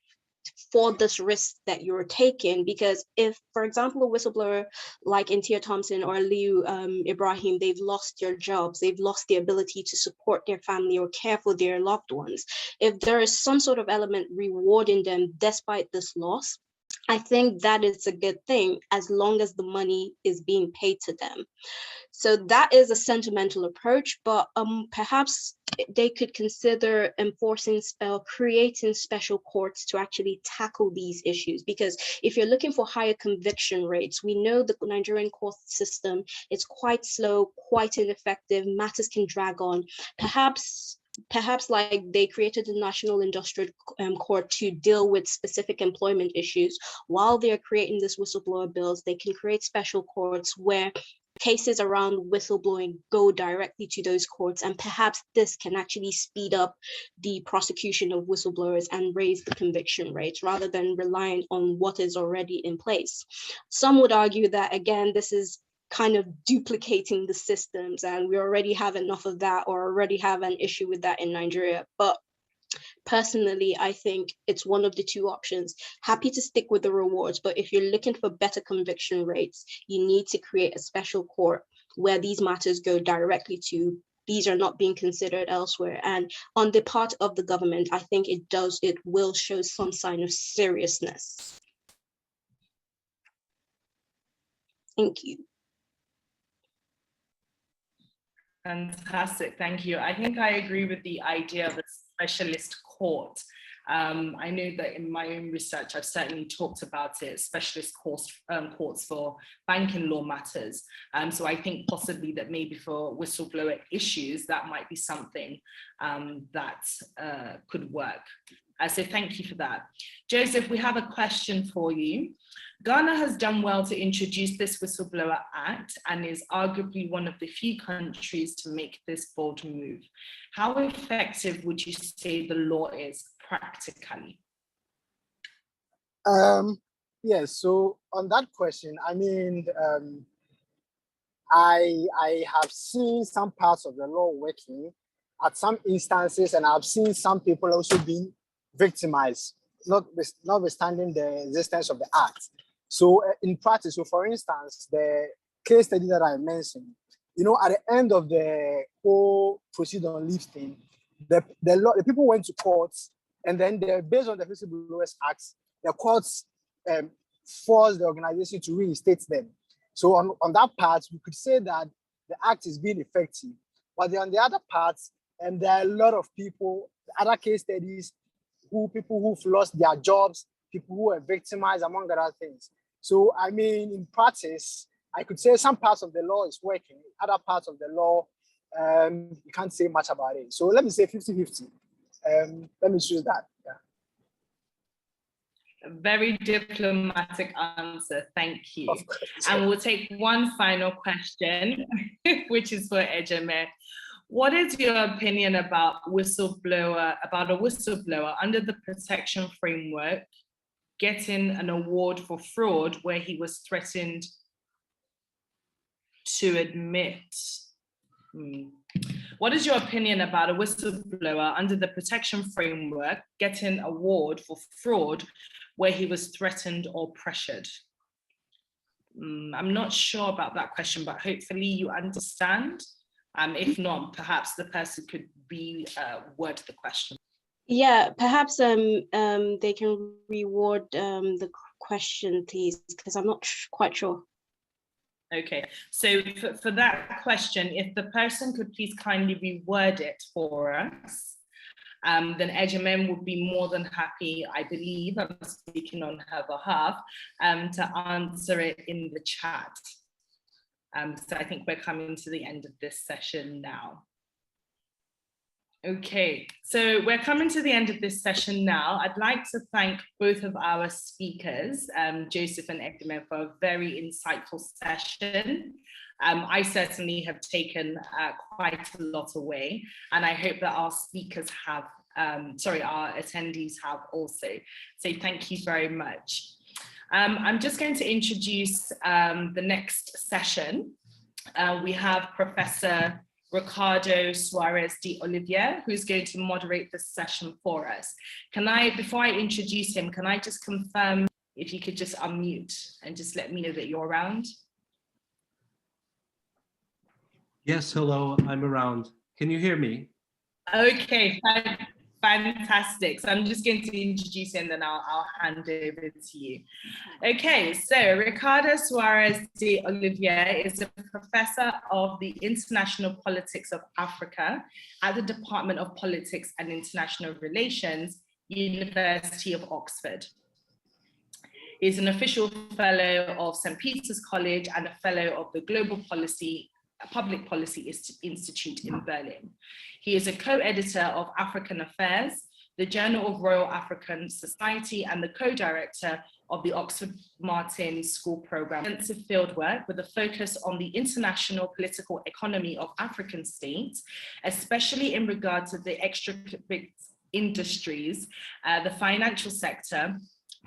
for this risk that you're taking, because if, for example, a whistleblower like Intia Thompson or Liu Ibrahim, they've lost their jobs, they've lost the ability to support their family or care for their loved ones. If there is some sort of element rewarding them despite this loss, I think that is a good thing, as long as the money is being paid to them. So that is a sentimental approach, but perhaps they could consider creating special courts to actually tackle these issues. Because if you're looking for higher conviction rates, we know the Nigerian court system is quite slow, quite ineffective, matters can drag on. Perhaps like they created the National Industrial Court to deal with specific employment issues. While they're creating this whistleblower bills, they can create special courts where cases around whistleblowing go directly to those courts, and perhaps this can actually speed up the prosecution of whistleblowers and raise the conviction rates rather than relying on what is already in place. Some would argue that, again, this is kind of duplicating the systems, and we already have enough of that, or already have an issue with that in Nigeria. But personally, I think it's one of the two options. Happy to stick with the rewards, but if you're looking for better conviction rates, you need to create a special court where these matters go directly to. These are not being considered elsewhere. And on the part of the government, I think it will show some sign of seriousness. Thank you. Fantastic, thank you. I think I agree with the idea of a specialist court. I know that in my own research, I've certainly talked about it, specialist courts for banking law matters. So I think possibly that maybe for whistleblower issues, that might be something that could work. So thank you for that. Joseph, we have a question for you. Ghana has done well to introduce this Whistleblower Act and is arguably one of the few countries to make this bold move. How effective would you say the law is practically? Yeah, so on that question, I mean, I have seen some parts of the law working at some instances, and I've seen some people also being victimized, notwithstanding the existence of the act. So in practice, so for instance, the case study that I mentioned, you know, at the end of the whole proceed on leave thing, the people went to courts, and then based on the Whistleblowers Act, the courts forced the organization to reinstate them. So on that part, we could say that the act is being effective. But then on the other parts, and there are a lot of people, other case studies, people who've lost their jobs, people who are victimized, among other things. So, I mean, in practice, I could say some parts of the law is working, other parts of the law, you can't say much about it. So let me say 50-50. Let me choose that. Yeah. Very diplomatic answer, thank you. And we'll take one final question, which is for Ejime. What is your opinion about a whistleblower under the protection framework getting an award for fraud where he was threatened to admit? What is your opinion about a whistleblower under the protection framework getting an award for fraud where he was threatened or pressured? I'm not sure about that question, but hopefully you understand. If not, perhaps the person could word the question. Yeah, perhaps they can reward the question, please, because I'm not quite sure. Okay, so for that question, if the person could please kindly reword it for us, then Ejimem would be more than happy, I believe, I'm speaking on her behalf, to answer it in the chat. So I think we're coming to the end of this session now. Okay, so we're coming to the end of this session now. I'd like to thank both of our speakers, Joseph and Ejimem, for a very insightful session. I certainly have taken quite a lot away, and I hope that our speakers have, our attendees have also. So thank you very much. I'm just going to introduce the next session. We have Professor Ricardo Suarez de Olivier, who's going to moderate this session for us. Before I introduce him, can I just confirm if you could just unmute and just let me know that you're around? Yes, hello, I'm around. Can you hear me? Okay, fantastic. So I'm just going to introduce him, then I'll hand over to you. Okay, so Ricardo Suarez de Olivier is a professor of the International Politics of Africa at the Department of Politics and International Relations, University of Oxford. He's an official fellow of St. Peter's College and a fellow of the Global Public Policy Institute in Berlin. He is a co-editor of African Affairs, the Journal of Royal African Society, and the co-director of the Oxford Martin School Program. Extensive fieldwork with a focus on the international political economy of African states, especially in regard to the extractive industries, the financial sector,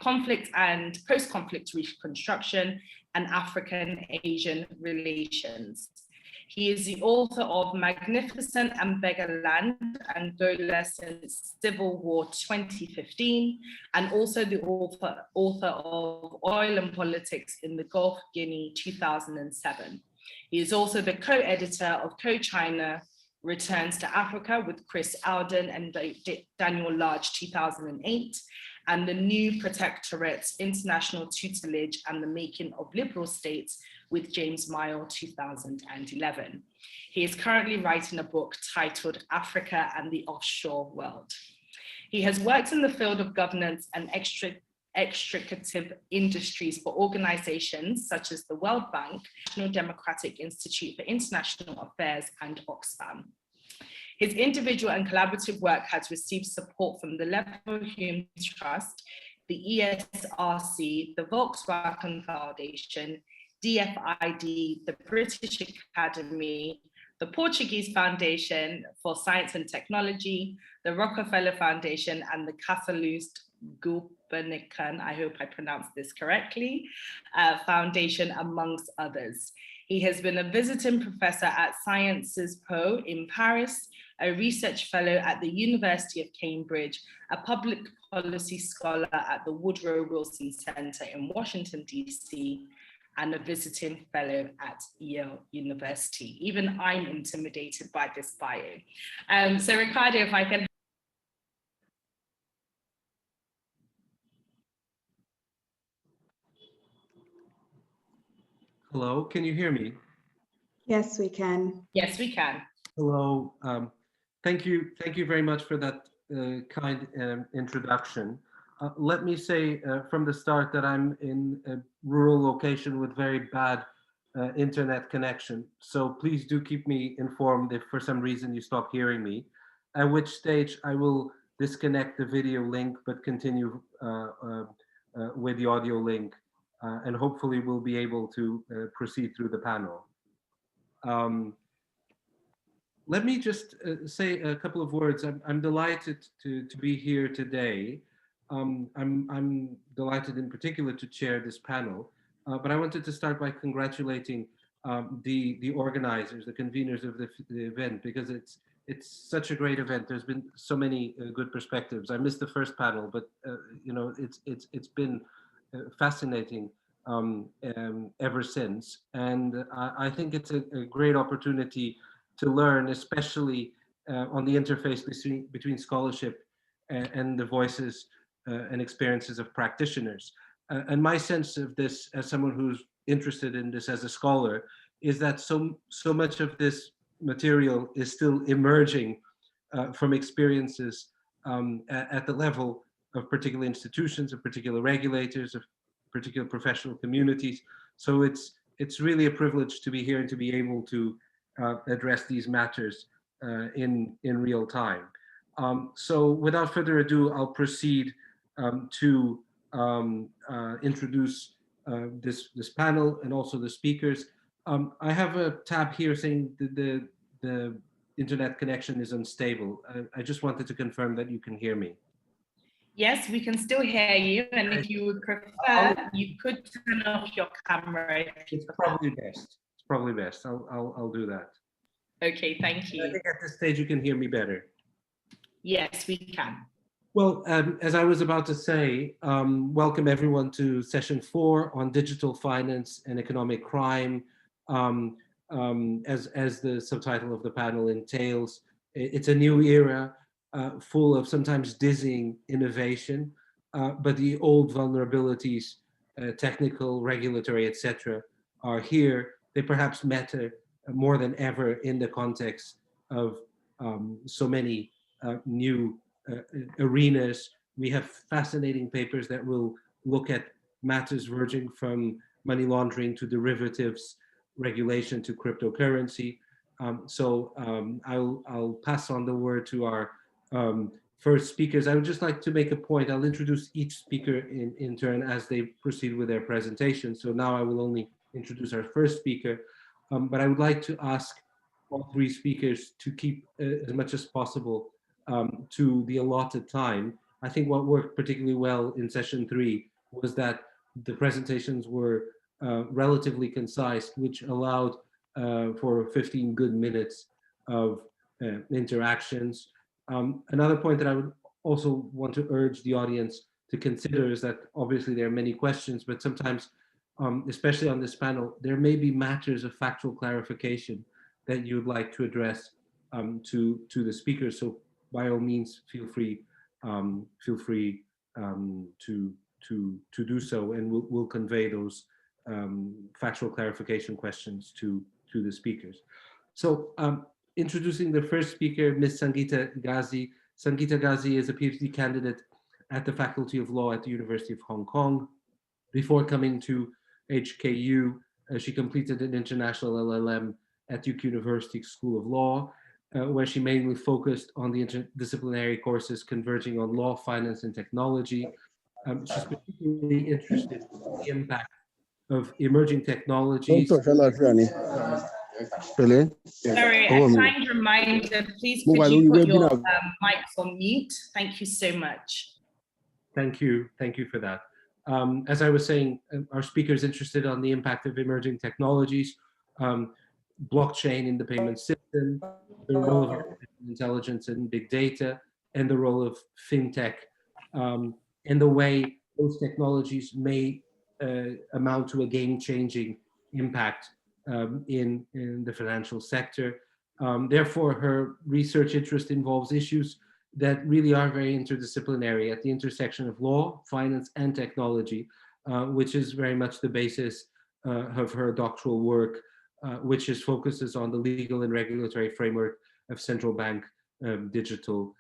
conflict and post-conflict reconstruction, and African-Asian relations. He is the author of Magnificent and Beggar Land, Angola since Civil War 2015, and also the author of Oil and Politics in the Gulf, Guinea 2007. He is also the co-editor of Co-China Returns to Africa with Chris Alden and Daniel Large 2008, and the New Protectorates, International Tutelage and the Making of Liberal States with James Mile 2011. He is currently writing a book titled Africa and the Offshore World. He has worked in the field of governance and extractive industries for organizations such as the World Bank, National Democratic Institute for International Affairs, and Oxfam. His individual and collaborative work has received support from the Level Human Trust, the ESRC, the Volkswagen Foundation, DFID, the British Academy, the Portuguese Foundation for Science and Technology, the Rockefeller Foundation, and the Kathaloos Gulbenkian, I hope I pronounced this correctly, Foundation, amongst others. He has been a visiting professor at Sciences Po in Paris, a research fellow at the University of Cambridge, a public policy scholar at the Woodrow Wilson Center in Washington, DC, and a visiting fellow at Yale University. Even I'm intimidated by this bio. So Ricardo, if I can. Hello, can you hear me? Yes, we can. Yes, we can. Hello, thank you very much for that kind introduction. Let me say from the start that I'm in a rural location with very bad internet connection. So please do keep me informed if for some reason you stop hearing me, at which stage I will disconnect the video link but continue with the audio link, and hopefully we'll be able to proceed through the panel. Let me just say a couple of words. I'm delighted to be here today. I'm delighted in particular to chair this panel, but I wanted to start by congratulating the organizers, the conveners of the event, because it's such a great event. There's been so many good perspectives. I missed the first panel, but you know, it's been fascinating ever since, and I think it's a great opportunity to learn, especially on the interface between scholarship and the voices and experiences of practitioners. And my sense of this, as someone who's interested in this as a scholar, is that so much of this material is still emerging from experiences at the level of particular institutions, of particular regulators, of particular professional communities. So it's really a privilege to be here and to be able to address these matters in real time. So without further ado, I'll proceed to introduce this panel and also the speakers. I have a tab here saying the internet connection is unstable. I just wanted to confirm that you can hear me. Yes, we can still hear you. And if you would prefer, you could turn off your camera. It's probably best. It's probably best. I'll do that. Okay, thank I you. think at this stage you can hear me better. Yes, we can. Well, as I was about to say, welcome everyone to session 4 on digital finance and economic crime. As the subtitle of the panel entails, it's a new era full of sometimes dizzying innovation, but the old vulnerabilities, technical, regulatory, etc., are here. They perhaps matter more than ever in the context of so many new arenas. We have fascinating papers that will look at matters verging from money laundering to derivatives, regulation to cryptocurrency. I'll pass on the word to our first speakers. I would just like to make a point. I'll introduce each speaker in turn as they proceed with their presentation. So now I will only introduce our first speaker, but I would like to ask all 3 speakers to keep as much as possible to the allotted time. I think what worked particularly well in session 3 was that the presentations were relatively concise, which allowed for 15 good minutes of interactions. Another point that I would also want to urge the audience to consider is that obviously there are many questions, but sometimes, especially on this panel, there may be matters of factual clarification that you'd like to address to the speakers. So by all means, feel free to do so, and we'll convey those factual clarification questions to the speakers. So introducing the first speaker, Ms. Sangeeta Ghazi. Sangeeta Ghazi is a PhD candidate at the Faculty of Law at the University of Hong Kong. Before coming to HKU, she completed an international LLM at Duke University School of Law, where she mainly focused on the interdisciplinary courses converging on law, finance, and technology. She's particularly interested in the impact of emerging technologies. Sorry, a kind reminder, please could you put your mics on mute? Thank you so much. Thank you for that. As I was saying, our speaker is interested on the impact of emerging technologies, blockchain in the payment system, the role of artificial intelligence and big data, and the role of fintech, and the way those technologies may amount to a game-changing impact in the financial sector. Therefore, her research interest involves issues that really are very interdisciplinary at the intersection of law, finance, and technology, which is very much the basis of her doctoral work, which focuses on the legal and regulatory framework of central bank digital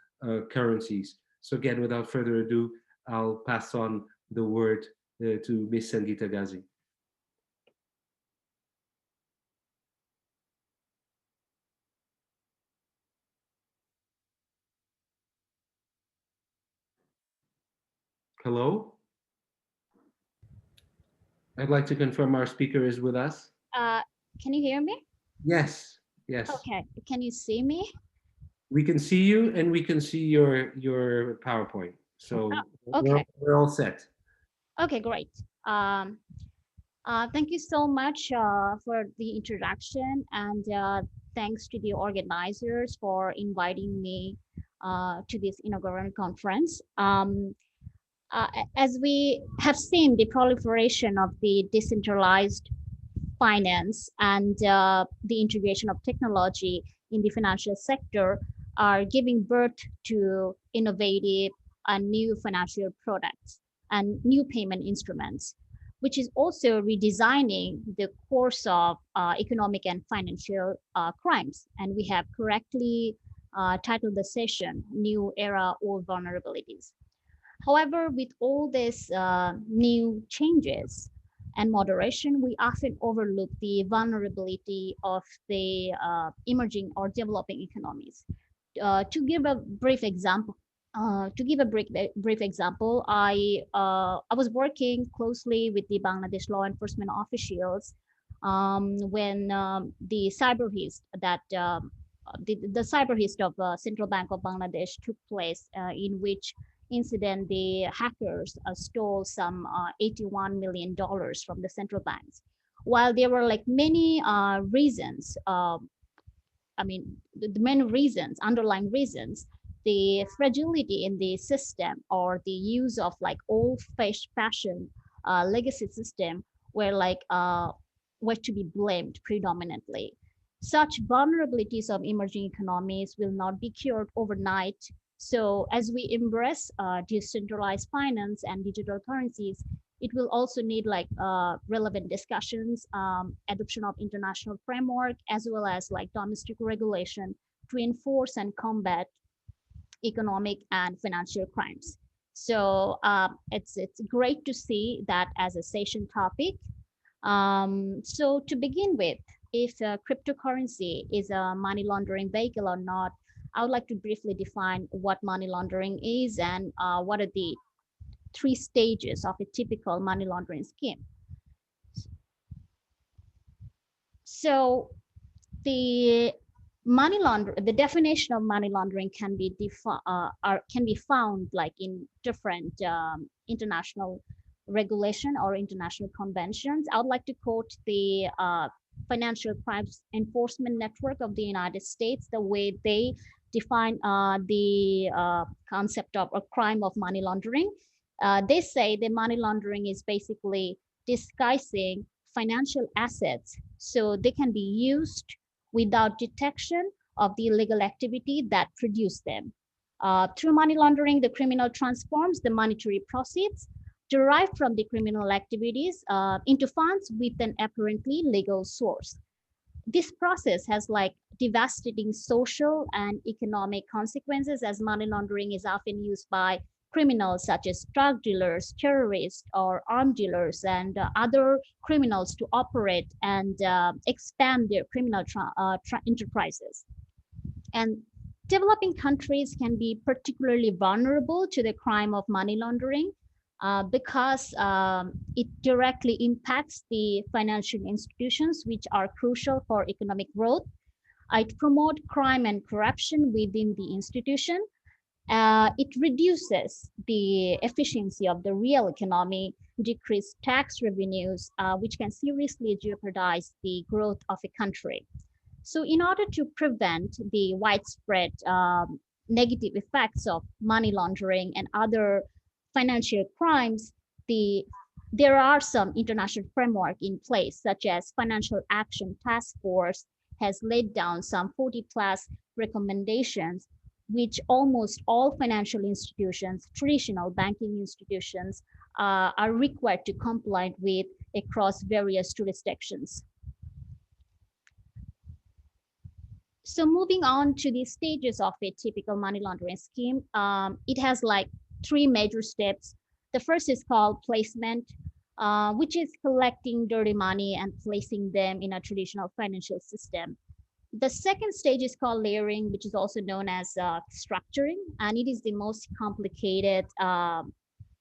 currencies. So again, without further ado, I'll pass on the word to Ms. Sangeeta Ghazi. Hello? I'd like to confirm our speaker is with us. Can you hear me? Yes, yes. Okay, can you see me? We can see you and we can see your PowerPoint. So okay. we're all set. Okay, great. Thank you so much for the introduction, and thanks to the organizers for inviting me to this inaugural conference. As we have seen, the proliferation of the decentralized finance and the integration of technology in the financial sector are giving birth to innovative and new financial products. and new payment instruments, which is also redesigning the course of economic and financial crimes. And we have correctly titled the session, New Era, Old Vulnerabilities. However, with all these new changes and moderation, we often overlook the vulnerability of the emerging or developing economies. To give a brief example, I was working closely with the Bangladesh law enforcement officials when the cyber hit that the cyber hit of Central Bank of Bangladesh took place, in which incident the hackers stole some $81 million from the central banks. While there were like many reasons, the many reasons, underlying reasons, the fragility in the system or the use of like old-fashioned legacy system were to be blamed predominantly. Such vulnerabilities of emerging economies will not be cured overnight. So as we embrace decentralized finance and digital currencies, it will also need like relevant discussions, adoption of international framework, as well as like domestic regulation to enforce and combat economic and financial crimes. So it's great to see that as a session topic. So to begin with, if cryptocurrency is a money laundering vehicle or not, I would like to briefly define what money laundering is and what are the 3 stages of a typical money laundering scheme. So the definition of money laundering can be found like in different international regulation or international conventions. I would like to quote the Financial Crimes Enforcement Network of the United States, the way they define the concept of a crime of money laundering. They say that money laundering is basically disguising financial assets so they can be used without detection of the illegal activity that produced them. Through money laundering, the criminal transforms the monetary proceeds derived from the criminal activities into funds with an apparently legal source. This process has like devastating social and economic consequences, as money laundering is often used by criminals such as drug dealers, terrorists, or armed dealers, and other criminals to operate and expand their criminal enterprises. And developing countries can be particularly vulnerable to the crime of money laundering because it directly impacts the financial institutions, which are crucial for economic growth. It promotes crime and corruption within the institution. It reduces the efficiency of the real economy, decrease tax revenues, which can seriously jeopardize the growth of a country. So in order to prevent the widespread negative effects of money laundering and other financial crimes, there are some international framework in place, such as Financial Action Task Force has laid down some 40 plus recommendations, which almost all financial institutions, traditional banking institutions, are required to comply with across various jurisdictions. So moving on to the stages of a typical money laundering scheme, it has like 3 major steps. The first is called placement, which is collecting dirty money and placing them in a traditional financial system. The second stage is called layering, which is also known as structuring, and it is the most complicated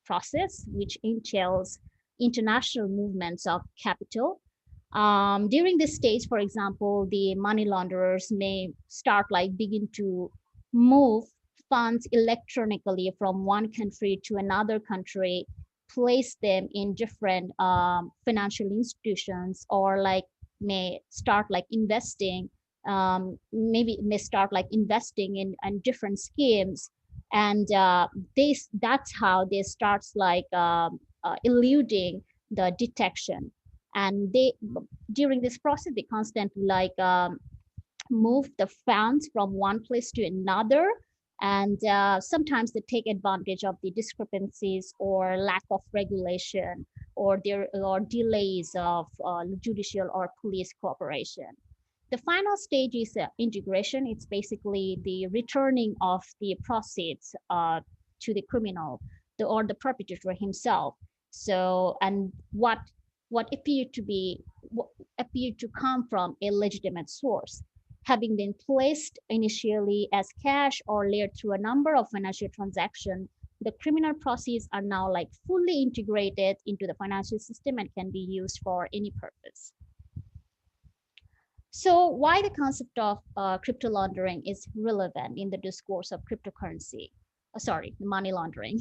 process, which entails international movements of capital. During this stage, for example, the money launderers may begin to move funds electronically from one country to another country, place them in different financial institutions, or may start investing, investing in different schemes, and that's how they start eluding the detection. And during this process, they constantly move the funds from one place to another, And sometimes they take advantage of the discrepancies or lack of regulation or delays of judicial or police cooperation. The final stage is integration. It's basically the returning of the proceeds to the criminal or the perpetrator himself. So, and what appeared to come from a legitimate source, having been placed initially as cash or layered through a number of financial transactions, the criminal proceeds are now like fully integrated into the financial system and can be used for any purpose. So why the concept of crypto laundering is relevant in the discourse of cryptocurrency, money laundering.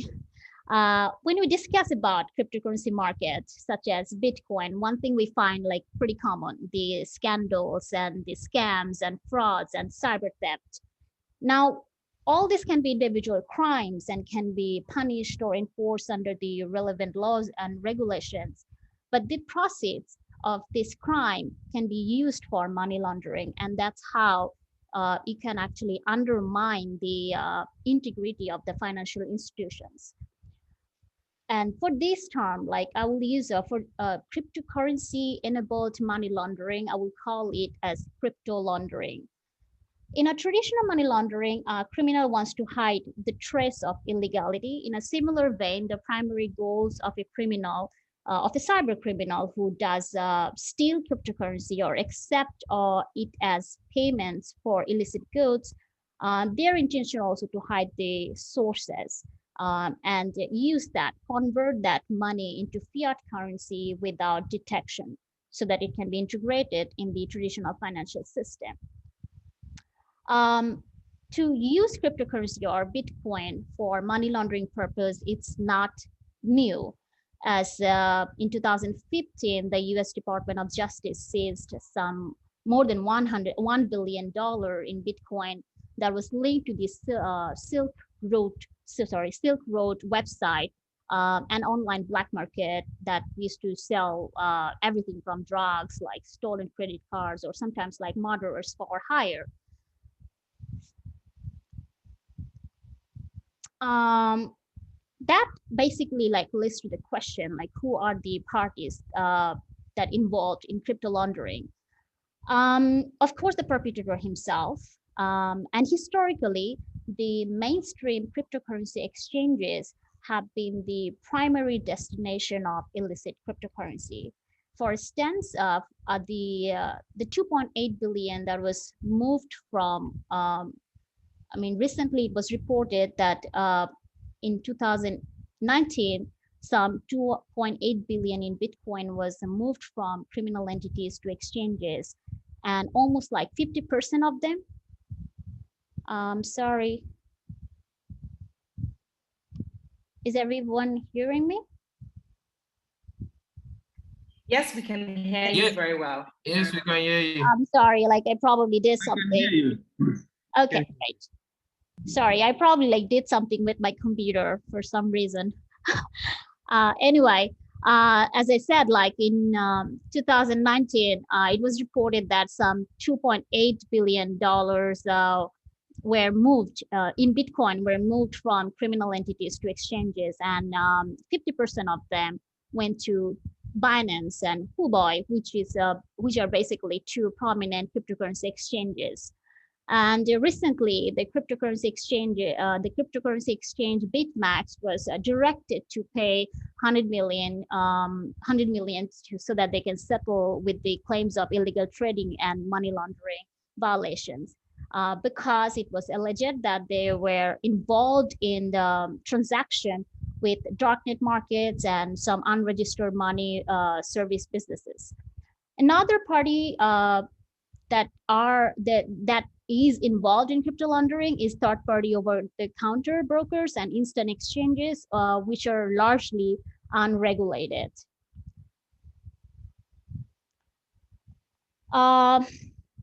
When we discuss about cryptocurrency markets such as Bitcoin, one thing we find like pretty common, the scandals and the scams and frauds and cyber theft. Now, all this can be individual crimes and can be punished or enforced under the relevant laws and regulations. But the proceeds of this crime can be used for money laundering, and that's how you can actually undermine the integrity of the financial institutions. And for this term, like I will use for cryptocurrency enabled money laundering, I will call it as crypto laundering. In a traditional money laundering, a criminal wants to hide the trace of illegality. In a similar vein, the primary goals of a criminal, of a cyber criminal who does steal cryptocurrency or accept it as payments for illicit goods, their intention also to hide the sources and convert that money into fiat currency without detection so that it can be integrated in the traditional financial system. To use cryptocurrency or Bitcoin for money laundering purpose, it's not new. As in 2015, the US Department of Justice seized some more than $1 billion in Bitcoin that was linked to the Silk Road website, an online black market that used to sell everything from drugs like stolen credit cards or sometimes like murderers for hire. That basically like leads to the question, like who are the parties that involved in crypto laundering? Of course, the perpetrator himself, and historically, the mainstream cryptocurrency exchanges have been the primary destination of illicit cryptocurrency. For instance, the 2.8 billion that was moved from, recently it was reported that in 2019, some 2.8 billion in Bitcoin was moved from criminal entities to exchanges, and almost like 50% of them. Sorry. Is everyone hearing me? Yes, we can hear you very well. Yes, we can hear you. I'm sorry, like I probably did something. We can hear you. Okay, great. Sorry, I probably like did something with my computer for some reason. Anyway, as I said, like in 2019, it was reported that some $2.8 billion were moved in Bitcoin, were moved from criminal entities to exchanges, and 50% of them went to Binance and Huobi, which are basically two prominent cryptocurrency exchanges. And recently, the cryptocurrency exchange BitMax was directed to pay 100 million so that they can settle with the claims of illegal trading and money laundering violations, because it was alleged that they were involved in the transaction with darknet markets and some unregistered money service businesses. Another party that is involved in crypto laundering is third-party over-the-counter brokers and instant exchanges, which are largely unregulated.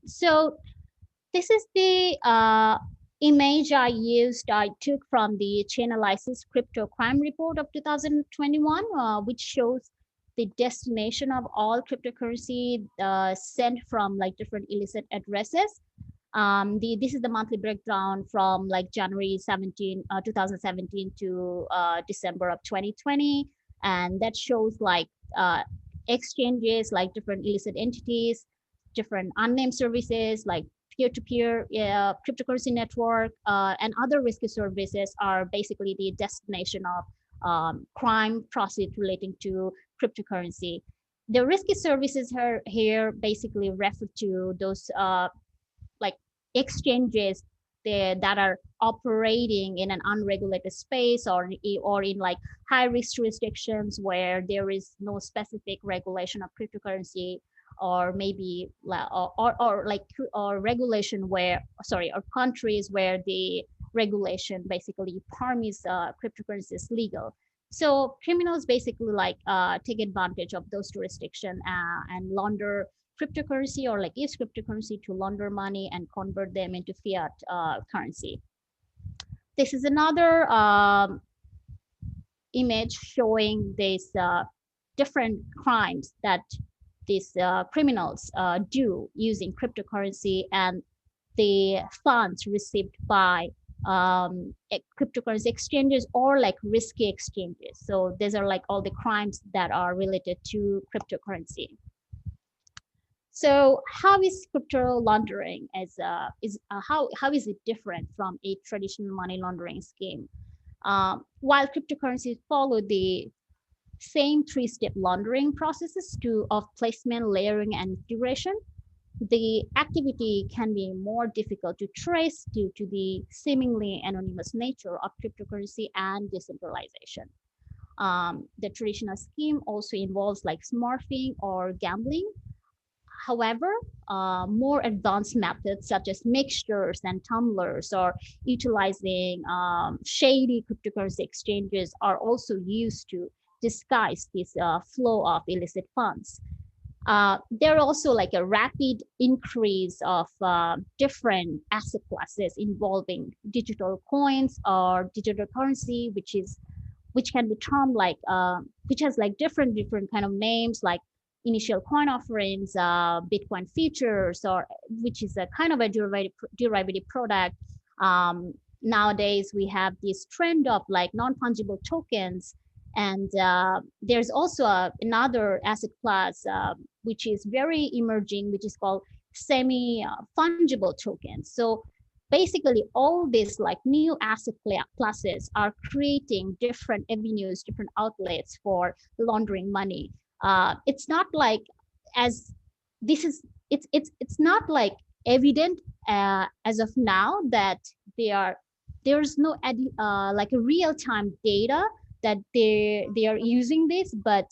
So this is the image I took from the Chainalysis Crypto Crime Report of 2021, which shows the destination of all cryptocurrency sent from like different illicit addresses. This is the monthly breakdown from like January 2017 to December of 2020. And that shows like exchanges, like different illicit entities, different unnamed services, like peer-to-peer cryptocurrency network, and other risky services are basically the destination of crime proceeds relating to cryptocurrency. The risky services here basically refer to those like exchanges that are operating in an unregulated space or in like high risk jurisdictions where there is no specific regulation of cryptocurrency, or maybe or regulation where, sorry, or countries where the regulation basically permits cryptocurrency is legal. So criminals basically like take advantage of those jurisdictions and launder cryptocurrency, or like use cryptocurrency to launder money and convert them into fiat currency. This is another image showing these different crimes that these criminals do using cryptocurrency and the funds received by cryptocurrency exchanges or like risky exchanges. So these are like all the crimes that are related to cryptocurrency. So how is crypto laundering how is it different from a traditional money laundering scheme? While cryptocurrencies follow the same three-step laundering processes of placement, layering, and duration, the activity can be more difficult to trace due to the seemingly anonymous nature of cryptocurrency and decentralization. The traditional scheme also involves like smurfing or gambling. However, more advanced methods such as mixtures and tumblers or utilizing shady cryptocurrency exchanges are also used to disguise this flow of illicit funds. There are also like a rapid increase of different asset classes involving digital coins or digital currency, which can be termed like which has like different kind of names, like initial coin offerings, Bitcoin futures, or which is a kind of a derivative product. Nowadays, we have this trend of like non-fungible tokens. And there's also another asset class, which is very emerging, which is called semi-fungible tokens. So basically all these like new asset classes are creating different avenues, different outlets for laundering money. It's not like it's not like evident as of now that there's no like a real-time data that they are using this, but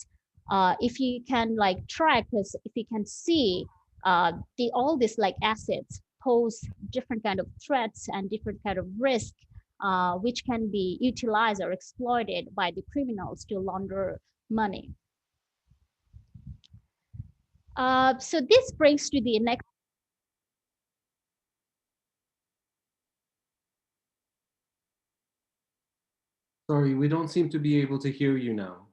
if you can like track this, if you can see all these like assets pose different kind of threats and different kind of risk, which can be utilized or exploited by the criminals to launder money. So this brings to the next. Sorry, we don't seem to be able to hear you now.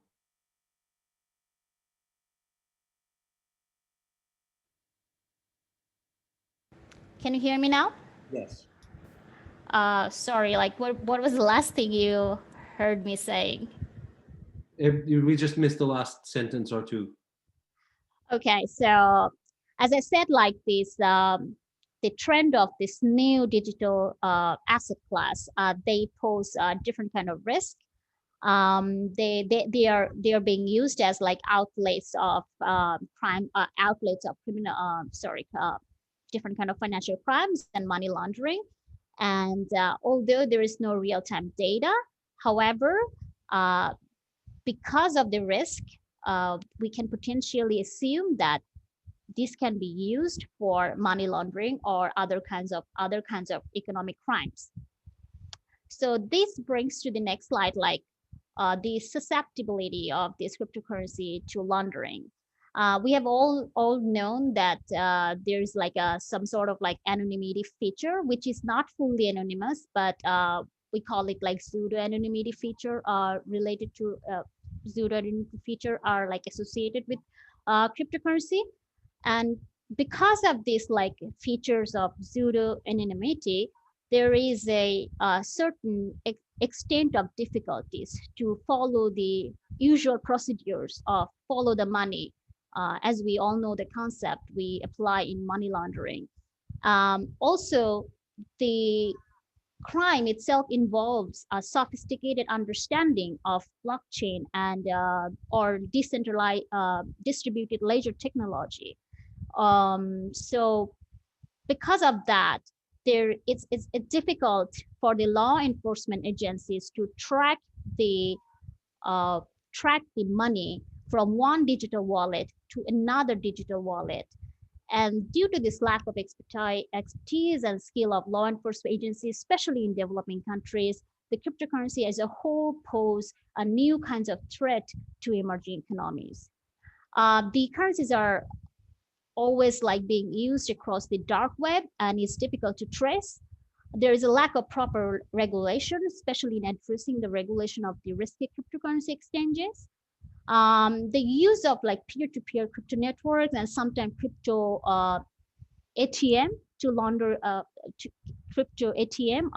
Can you hear me now? Yes. Sorry, like what was the last thing you heard me saying? We just missed the last sentence or two. Okay, so as I said, like this, the trend of this new digital asset class, they pose different kind of risk. They are being used as like outlets of crime, outlets of criminal, different kind of financial crimes and money laundering. And although there is no real-time data, however, because of the risk, we can potentially assume that this can be used for money laundering or other kinds of economic crimes. So this brings to the next slide, like the susceptibility of this cryptocurrency to laundering. We have all known that there's like some sort of like anonymity feature, which is not fully anonymous, but we call it like pseudo anonymity feature, related to pseudo anonymity feature are like associated with cryptocurrency. And because of these like features of pseudo anonymity, there is a certain extent of difficulties to follow the usual procedures of follow the money, as we all know the concept we apply in money laundering. Also, the crime itself involves a sophisticated understanding of blockchain and or decentralized distributed ledger technology. So because of that, it's difficult for the law enforcement agencies to track the money from one digital wallet to another digital wallet. And due to this lack of expertise and skill of law enforcement agencies, especially in developing countries, the cryptocurrency as a whole pose a new kinds of threat to emerging economies. The currencies are always like being used across the dark web and it's difficult to trace. There is a lack of proper regulation, especially in addressing the regulation of the risky cryptocurrency exchanges. The use of like peer-to-peer crypto networks and sometimes crypto ATM to launder crypto ATM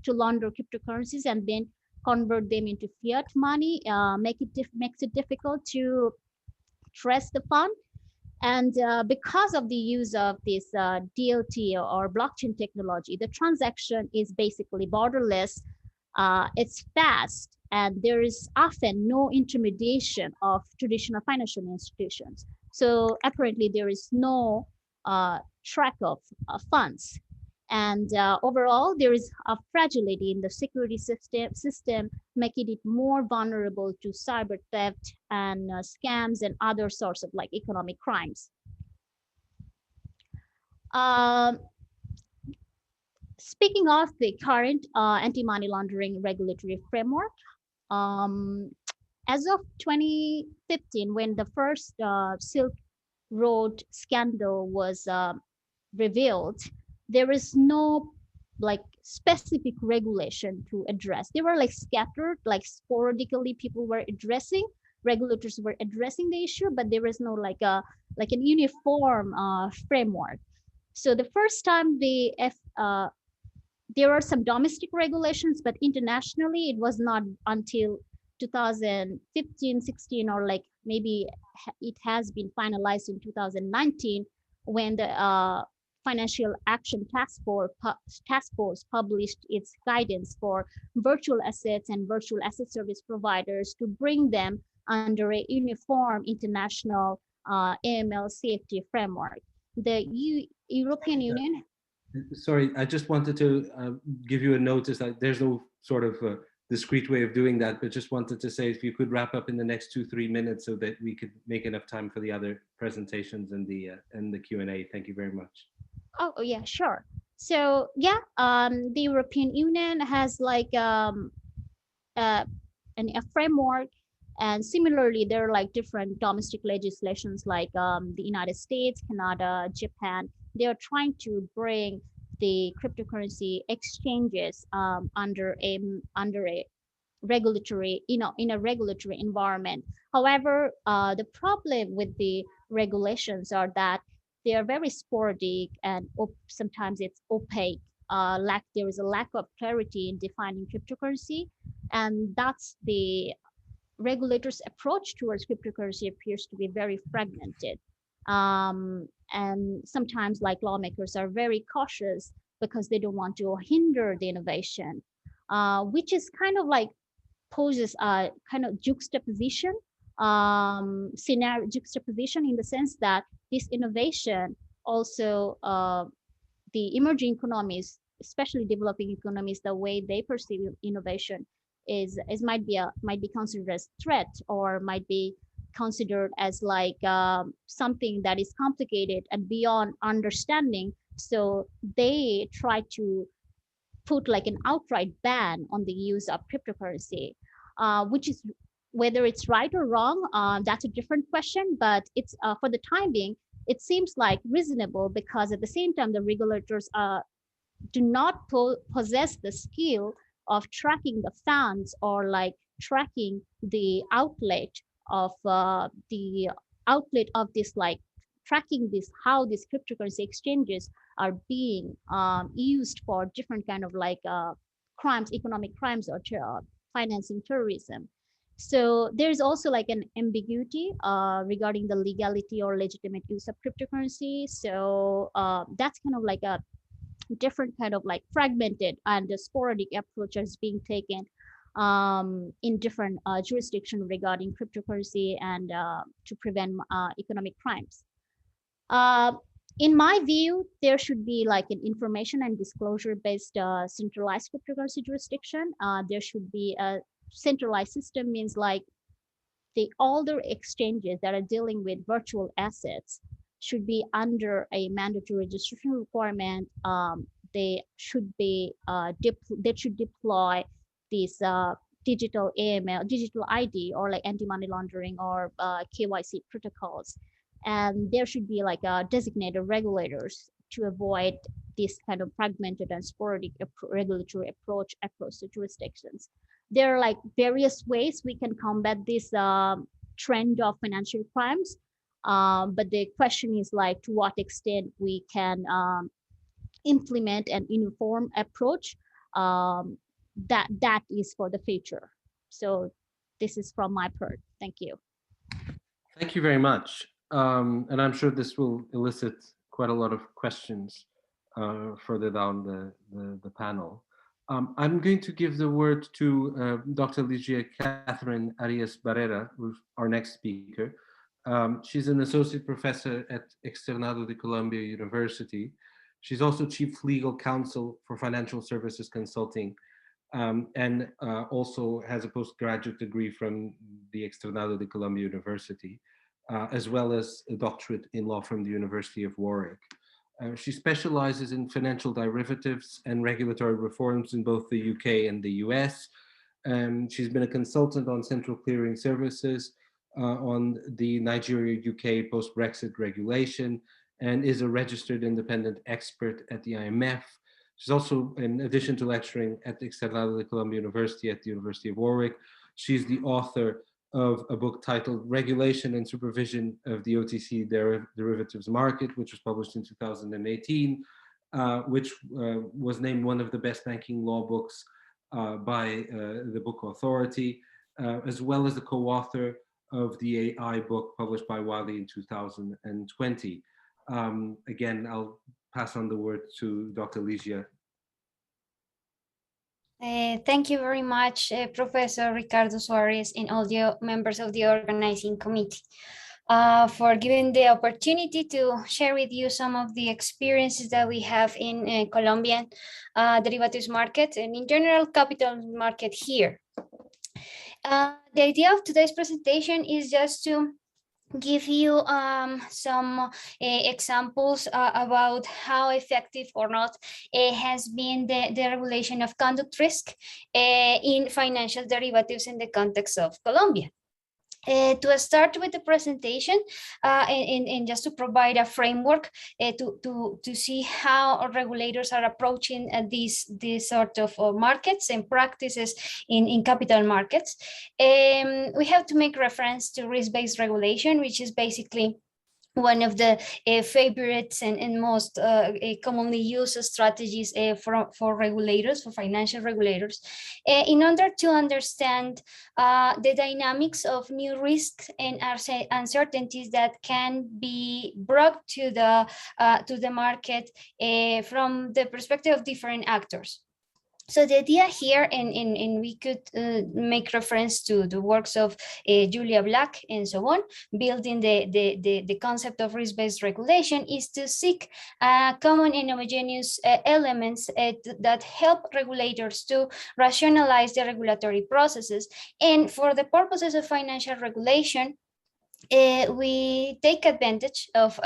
to launder cryptocurrencies and then convert them into fiat money makes it difficult to trace the fund. And because of the use of this DLT or blockchain technology, the transaction is basically borderless. It's fast, and there is often no intermediation of traditional financial institutions. So apparently there is no track of funds. And overall, there is a fragility in the security system, making it more vulnerable to cyber theft and scams and other sorts of like economic crimes. Speaking of the current anti-money laundering regulatory framework, as of 2015, when the first Silk Road scandal was revealed, there is no like specific regulation to address. They were like scattered, like sporadically people were addressing, regulators were addressing the issue, but there was no like an uniform framework. So the first time there are some domestic regulations, but internationally it was not until 2015, 16, or like maybe it has been finalized in 2019 when the Financial Action Task Force published its guidance for virtual assets and virtual asset service providers to bring them under a uniform international AML safety framework. The European Union. Sorry, I just wanted to give you a notice that there's no sort of discrete way of doing that, but just wanted to say if you could wrap up in the next 2-3 minutes so that we could make enough time for the other presentations and the Q&A. Thank you very much. Oh yeah, sure. So yeah, the European Union has like a framework, and similarly there are like different domestic legislations like the United States, Canada, Japan. They are trying to bring the cryptocurrency exchanges under a regulatory, in a regulatory environment. However, the problem with the regulations are that they are very sporadic and sometimes it's opaque. There is a lack of clarity in defining cryptocurrency, and that's the regulators' approach towards cryptocurrency appears to be very fragmented. And sometimes like lawmakers are very cautious because they don't want to hinder the innovation, which is kind of like poses a kind of juxtaposition juxtaposition in the sense that this innovation also the emerging economies, especially developing economies, the way they perceive innovation is might be considered as threat, or might be considered as like something that is complicated and beyond understanding. So they try to put like an outright ban on the use of cryptocurrency, which is, whether it's right or wrong, that's a different question, but it's for the time being, it seems like reasonable, because at the same time, the regulators do not possess the skill of tracking the funds or like tracking the outlet of this like tracking this, how these cryptocurrency exchanges are being used for different kind of like crimes, economic crimes, or financing terrorism. So there's also like an ambiguity regarding the legality or legitimate use of cryptocurrency. So that's kind of like a different kind of like fragmented and sporadic approaches being taken in different jurisdictions regarding cryptocurrency and to prevent economic crimes. In my view, there should be like an information and disclosure based centralized cryptocurrency jurisdiction. There should be a centralized system, means like all the exchanges that are dealing with virtual assets should be under a mandatory registration requirement. They should be they should deploy these digital AML, digital ID, or like anti-money laundering or KYC protocols. And there should be like designated regulators to avoid this kind of fragmented and sporadic regulatory approach across the jurisdictions. There are like various ways we can combat this trend of financial crimes. But the question is like to what extent we can implement an uniform approach that is for the future. So this is from my part. Thank you. Thank you very much. And I'm sure this will elicit quite a lot of questions further down the panel. I'm going to give the word to Dr. Ligia Catherine Arias Barrera, who's our next speaker. She's an associate professor at Externado de Colombia University. She's also chief legal counsel for financial services consulting, and also has a postgraduate degree from the Externado de Colombia University, as well as a doctorate in law from the University of Warwick. She specializes in financial derivatives and regulatory reforms in both the UK and the US. She's been a consultant on central clearing services, on the Nigeria-UK post-Brexit regulation, and is a registered independent expert at the IMF. She's also, in addition to lecturing at the Externado de Colombia University at the University of Warwick, she's the author of a book titled Regulation and Supervision of the OTC Derivatives Market, which was published in 2018, which was named one of the best banking law books by the Book Authority, as well as the co-author of the AI book published by Wiley in 2020. Again, I'll pass on the word to Dr. Ligia. Thank you very much, Professor Ricardo Suarez and all the members of the organizing committee for giving the opportunity to share with you some of the experiences that we have in Colombian derivatives market and in general capital market here. The idea of today's presentation is just to give you some examples about how effective or not has been the regulation of conduct risk in financial derivatives in the context of Colombia. To start with the presentation and just to provide a framework to see how regulators are approaching these sort of markets and practices in capital markets, we have to make reference to risk-based regulation, which is basically one of the favorites and most commonly used strategies for regulators, for financial regulators, in order to understand the dynamics of new risks and uncertainties that can be brought to the market from the perspective of different actors. So the idea here, and we could make reference to the works of Julia Black and so on, building the concept of risk-based regulation, is to seek common and homogeneous elements that help regulators to rationalize the regulatory processes. And for the purposes of financial regulation, we take advantage of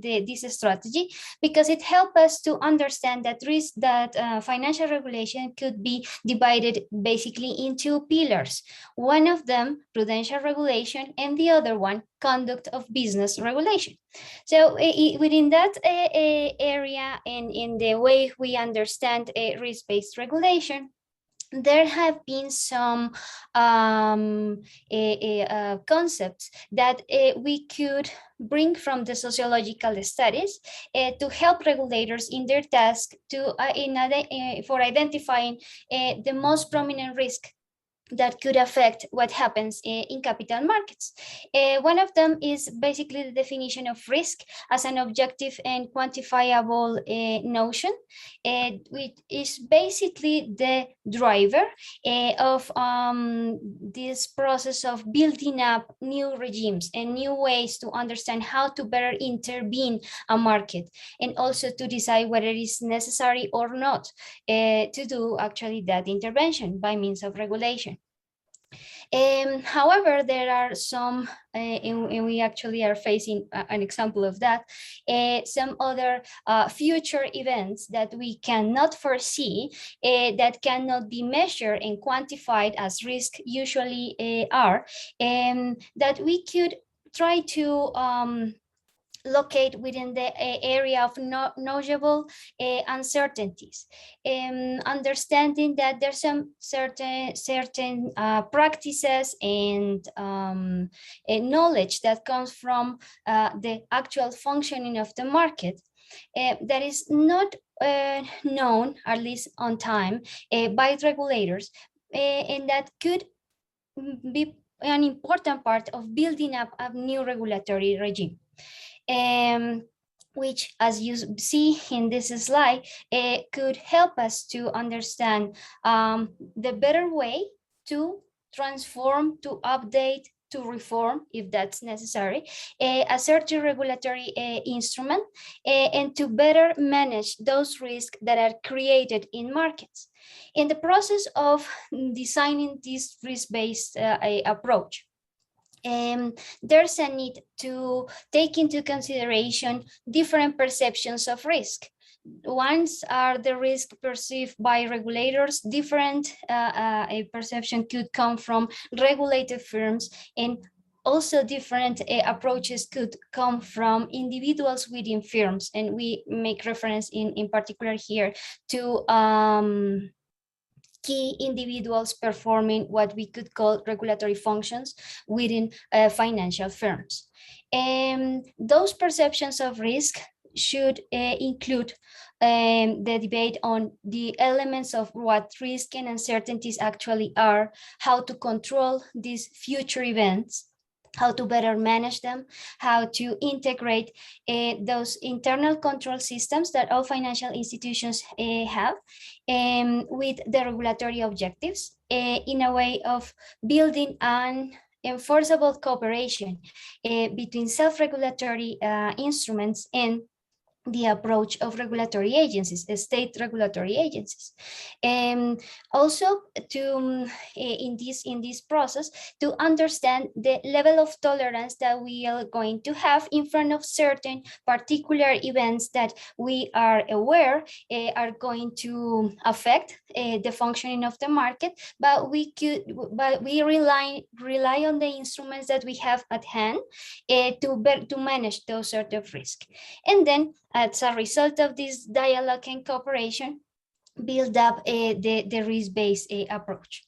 this strategy because it helps us to understand that financial regulation could be divided basically in two pillars. One of them, prudential regulation, and the other one, conduct of business regulation. So within that area and in the way we understand risk-based regulation, there have been some concepts that we could bring from the sociological studies to help regulators in their task to for identifying the most prominent risk that could affect what happens in capital markets. One of them is basically the definition of risk as an objective and quantifiable notion, which is basically the driver of this process of building up new regimes and new ways to understand how to better intervene a market, and also to decide whether it is necessary or not to do actually that intervention by means of regulation. However, there are some, and we actually are facing an example of that, some other future events that we cannot foresee, that cannot be measured and quantified as risk usually are, that we could try to locate within the area of knowable uncertainties, understanding that there's some certain practices and knowledge that comes from the actual functioning of the market that is not known, at least on time, by regulators, and that could be an important part of building up a new regulatory regime. Which, as you see in this slide, could help us to understand the better way to transform, to update, to reform, if that's necessary, a certain regulatory instrument, and to better manage those risks that are created in markets. In the process of designing this risk-based approach, there's a need to take into consideration different perceptions of risk. Ones are the risk perceived by regulators, different a perception could come from regulated firms, and also different approaches could come from individuals within firms. And we make reference in particular here to key individuals performing what we could call regulatory functions within financial firms. Those perceptions of risk should include the debate on the elements of what risk and uncertainties actually are, how to control these future events, how to better manage them, how to integrate those internal control systems that all financial institutions have with the regulatory objectives in a way of building an enforceable cooperation between self-regulatory instruments and the approach of regulatory agencies, state regulatory agencies. Also to in this process to understand the level of tolerance that we are going to have in front of certain particular events that we are aware are going to affect the functioning of the market, but we rely on the instruments that we have at hand to manage those sort of risk. And then as a result of this dialogue and cooperation, build up the risk-based approach.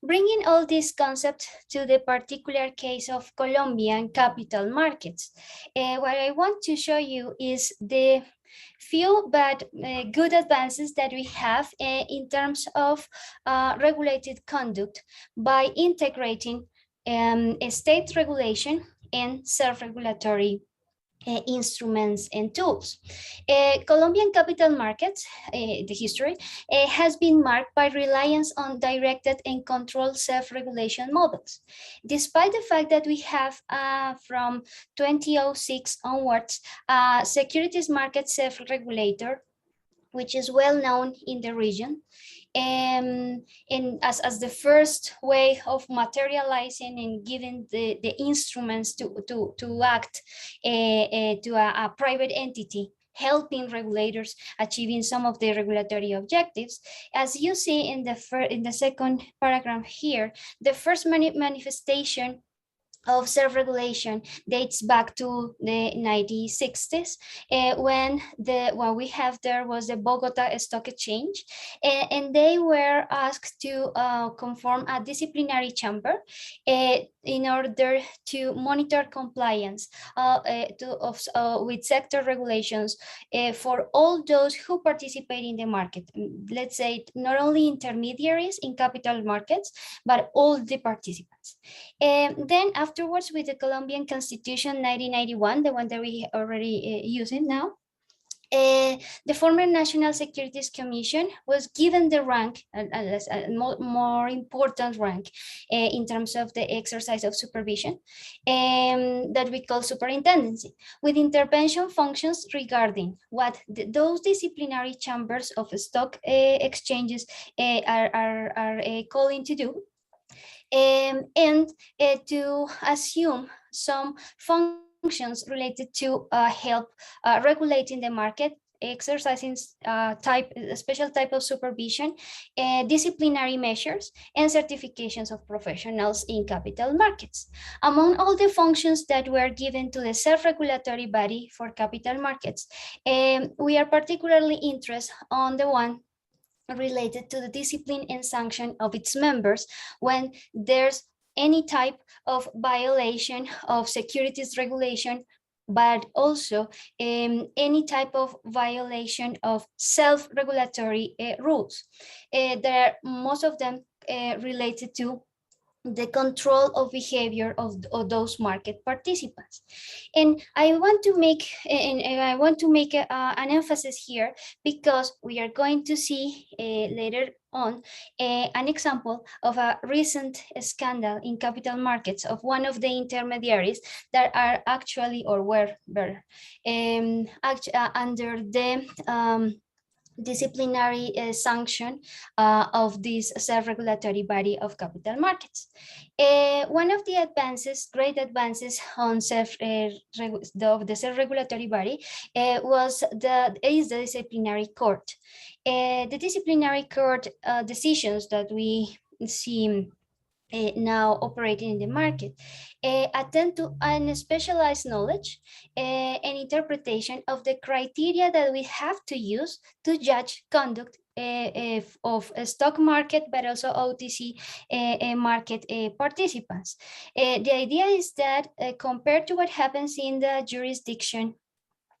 Bringing all these concepts to the particular case of Colombian capital markets, what I want to show you is the few but good advances that we have in terms of regulated conduct by integrating state regulation and self-regulatory instruments and tools. Colombian capital markets, the history, has been marked by reliance on directed and controlled self-regulation models. Despite the fact that we have from 2006 onwards, securities market self-regulator, which is well known in the region, and as the first way of materializing and giving the instruments to act to a private entity, helping regulators achieving some of the regulatory objectives. As you see in the second paragraph here, the first manifestation of self-regulation dates back to the 1960s, when what we have there was the Bogota Stock Exchange, and they were asked to conform a disciplinary chamber in order to monitor compliance with sector regulations for all those who participate in the market. Let's say not only intermediaries in capital markets, but all the participants. Then afterwards, with the Colombian Constitution 1991, the one that we already using now, the former National Securities Commission was given the rank, a more important rank in terms of the exercise of supervision, that we call superintendency, with intervention functions regarding what those disciplinary chambers of stock exchanges are calling to do, and to assume some functions related to help regulating the market, exercising a special type of supervision, disciplinary measures, and certifications of professionals in capital markets. Among all the functions that were given to the self-regulatory body for capital markets, we are particularly interested on the one related to the discipline and sanction of its members when there's any type of violation of securities regulation, but also any type of violation of self-regulatory rules. There are most of them related to the control of behavior of those market participants. And I want to make an emphasis here, because we are going to see later on an example of a recent scandal in capital markets of one of the intermediaries that are actually, or were under the disciplinary sanction of this self-regulatory body of capital markets. One of the great advances on the self-regulatory body is the disciplinary court. The disciplinary court decisions that we see now operating in the market attend to an specialized knowledge and interpretation of the criteria that we have to use to judge conduct of a stock market, but also OTC market participants. The idea is that compared to what happens in the jurisdiction,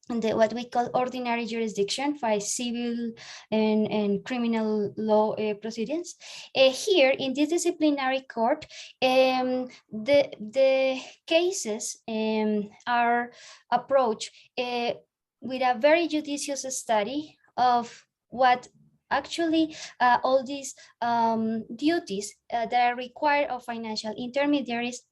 what we call ordinary jurisdiction by civil and criminal law proceedings, here in this disciplinary court, the cases are approached with a very judicious study of what actually all these duties that are required of financial intermediaries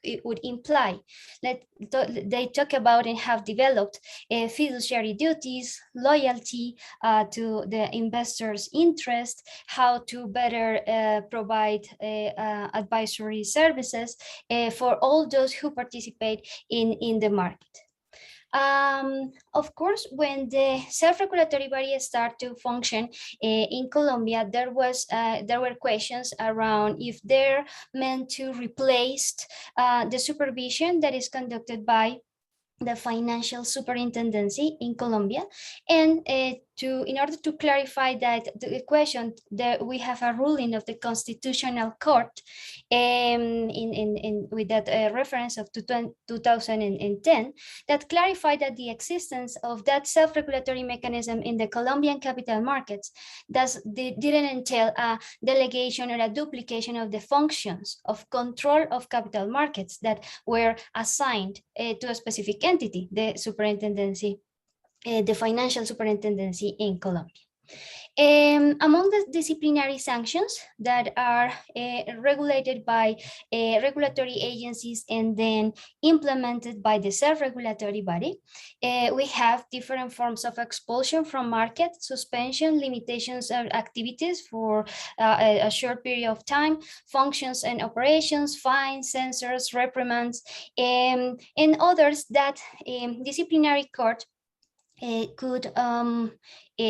it would imply. They talk about and have developed fiduciary duties, loyalty to the investor's interest, how to better provide advisory services for all those who participate in the market. Of course, when the self-regulatory body started to function in Colombia, there were questions around if they're meant to replace the supervision that is conducted by the financial superintendency in Colombia, and in order to clarify that the question, that we have a ruling of the Constitutional Court with that reference of 2010 that clarified that the existence of that self-regulatory mechanism in the Colombian capital markets didn't entail a delegation or a duplication of the functions of control of capital markets that were assigned to a specific entity, the superintendency, the financial superintendency in Colombia. Among the disciplinary sanctions that are regulated by regulatory agencies and then implemented by the self-regulatory body, we have different forms of expulsion from market, suspension, limitations of activities for a short period of time, functions and operations, fines, censors, reprimands, and others that disciplinary court could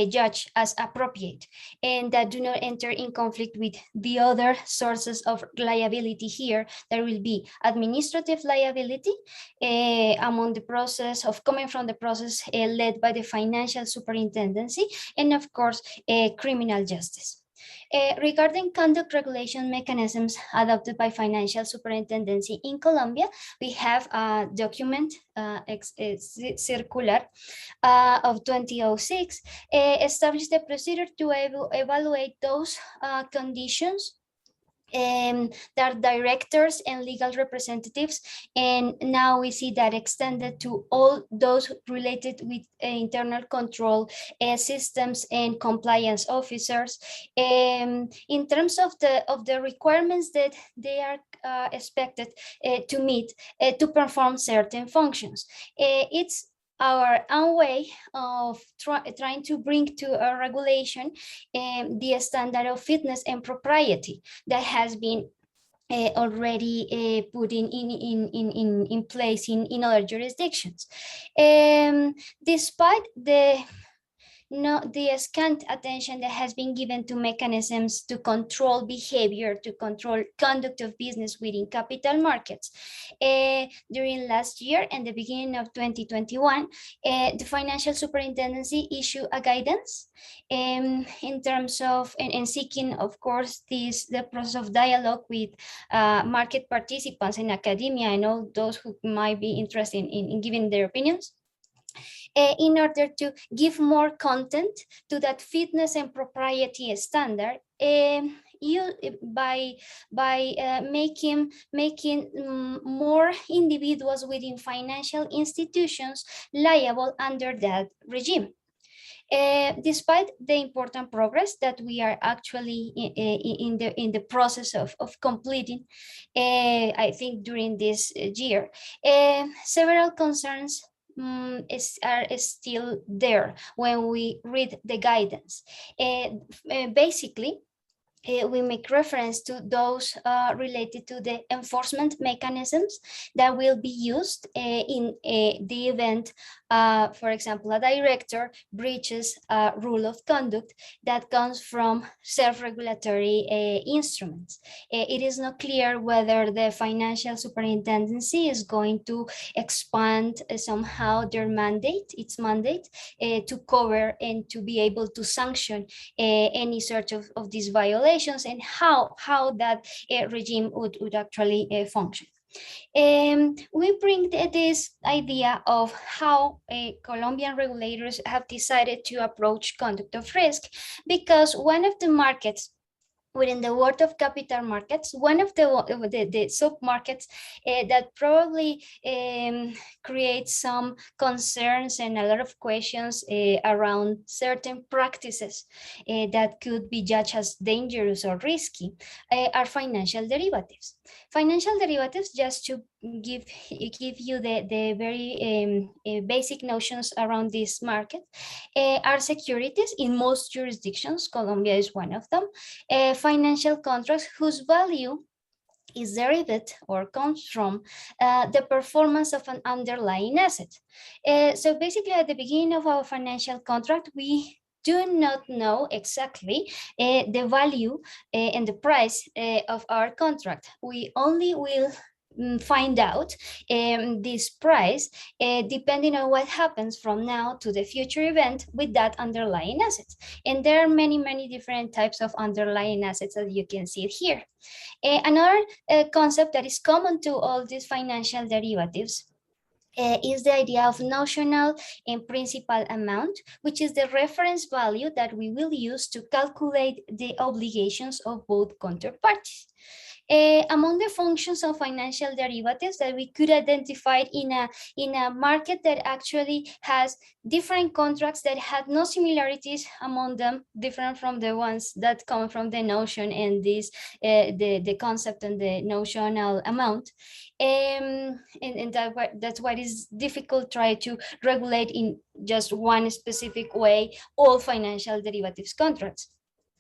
judge as appropriate, and that do not enter in conflict with the other sources of liability here. There will be administrative liability among the process of coming from the process led by the financial superintendency, and of course criminal justice. Regarding conduct regulation mechanisms adopted by financial superintendency in Colombia, we have a document, circular of 2006, established a procedure to evaluate those conditions that directors and legal representatives, and now we see that extended to all those related with internal control systems and compliance officers, in terms of the requirements that they are expected to meet to perform certain functions. It's our own way of trying to bring to a regulation the standard of fitness and propriety that has been already put in place in other jurisdictions. Despite the scant attention that has been given to mechanisms to control behavior, to control conduct of business within capital markets. During last year and the beginning of 2021, the Financial Superintendency issued a guidance in terms of, and seeking, of course, the process of dialogue with market participants in academia and all those who might be interested in giving their opinions. In order to give more content to that fitness and propriety standard, by making more individuals within financial institutions liable under that regime. Despite the important progress that we are actually in the process of completing, I think during this year, several concerns are still there when we read the guidance. Basically, we make reference to those related to the enforcement mechanisms that will be used in the event, for example, a director breaches a rule of conduct that comes from self-regulatory instruments. It is not clear whether the Financial Superintendency is going to expand somehow their mandate, its mandate, to cover and to be able to sanction any sort of these violations, and how that regime would actually function. We bring this idea of how Colombian regulators have decided to approach conduct of risk, because one of the markets within the world of capital markets, one of the sub-markets that probably creates some concerns and a lot of questions around certain practices that could be judged as dangerous or risky are financial derivatives. Financial derivatives, just to give you the very basic notions around this market, are securities in most jurisdictions. Colombia is one of them. Financial contracts whose value is derived or comes from the performance of an underlying asset. So basically, at the beginning of our financial contract, we do not know exactly the value and the price of our contract. We only will find out this price depending on what happens from now to the future event with that underlying assets. And there are many different types of underlying assets that you can see here. Another concept that is common to all these financial derivatives is the idea of notional and principal amount, which is the reference value that we will use to calculate the obligations of both counterparties. Among the functions of financial derivatives that we could identify in a market that actually has different contracts that have no similarities among them, different from the ones that come from the notion and this the concept and the notional amount, and that's why it is difficult to try to regulate in just one specific way all financial derivatives contracts.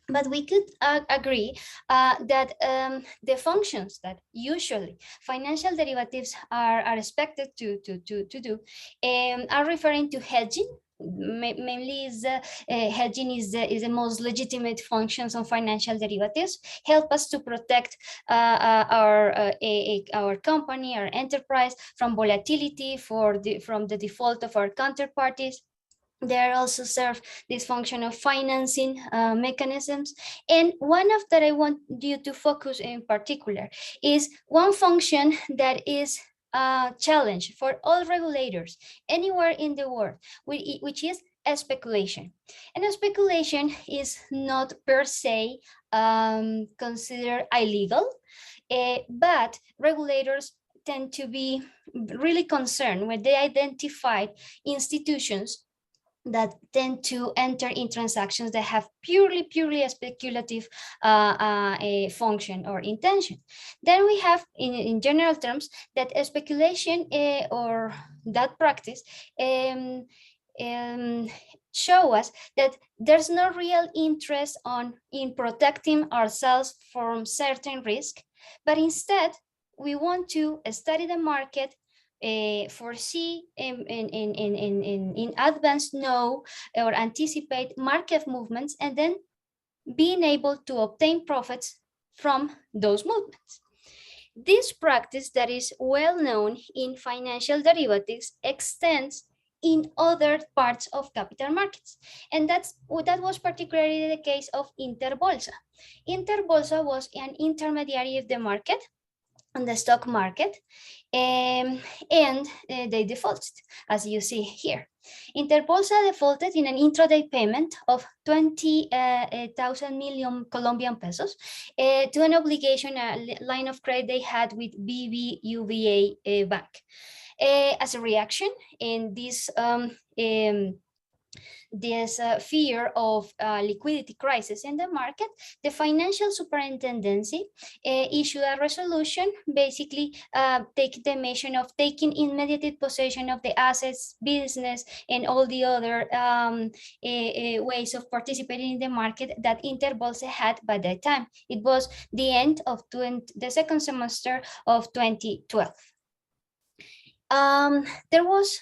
But we could agree that the functions that usually financial derivatives are expected to do are referring to hedging, mainly is hedging is the most legitimate functions on financial derivatives, help us to protect our company, our enterprise from volatility from the default of our counterparties. They also serve this function of financing mechanisms. And one of that I want you to focus in particular is one function that is a challenge for all regulators anywhere in the world, which is a speculation. And a speculation is not per se considered illegal, but regulators tend to be really concerned when they identify institutions that tend to enter in transactions that have purely a speculative a function or intention. Then we have, in general terms, that a speculation or that practice show us that there's no real interest in protecting ourselves from certain risk, but instead we want to study the market, foresee in advance, know or anticipate market movements, and then being able to obtain profits from those movements. This practice that is well known in financial derivatives extends in other parts of capital markets. And that was particularly the case of Interbolsa. Interbolsa was an intermediary of the market, on the stock market, and they defaulted, as you see here. Interbolsa defaulted in an intraday payment of 20,000 million Colombian pesos to an obligation, a line of credit they had with BBVA Bank. As a reaction, in this fear of liquidity crisis in the market, the Financial Superintendency issued a resolution, basically taking the mission of taking immediate possession of the assets, business, and all the other ways of participating in the market that Interbolsa had by that time. It was the end of the second semester of 2012. There was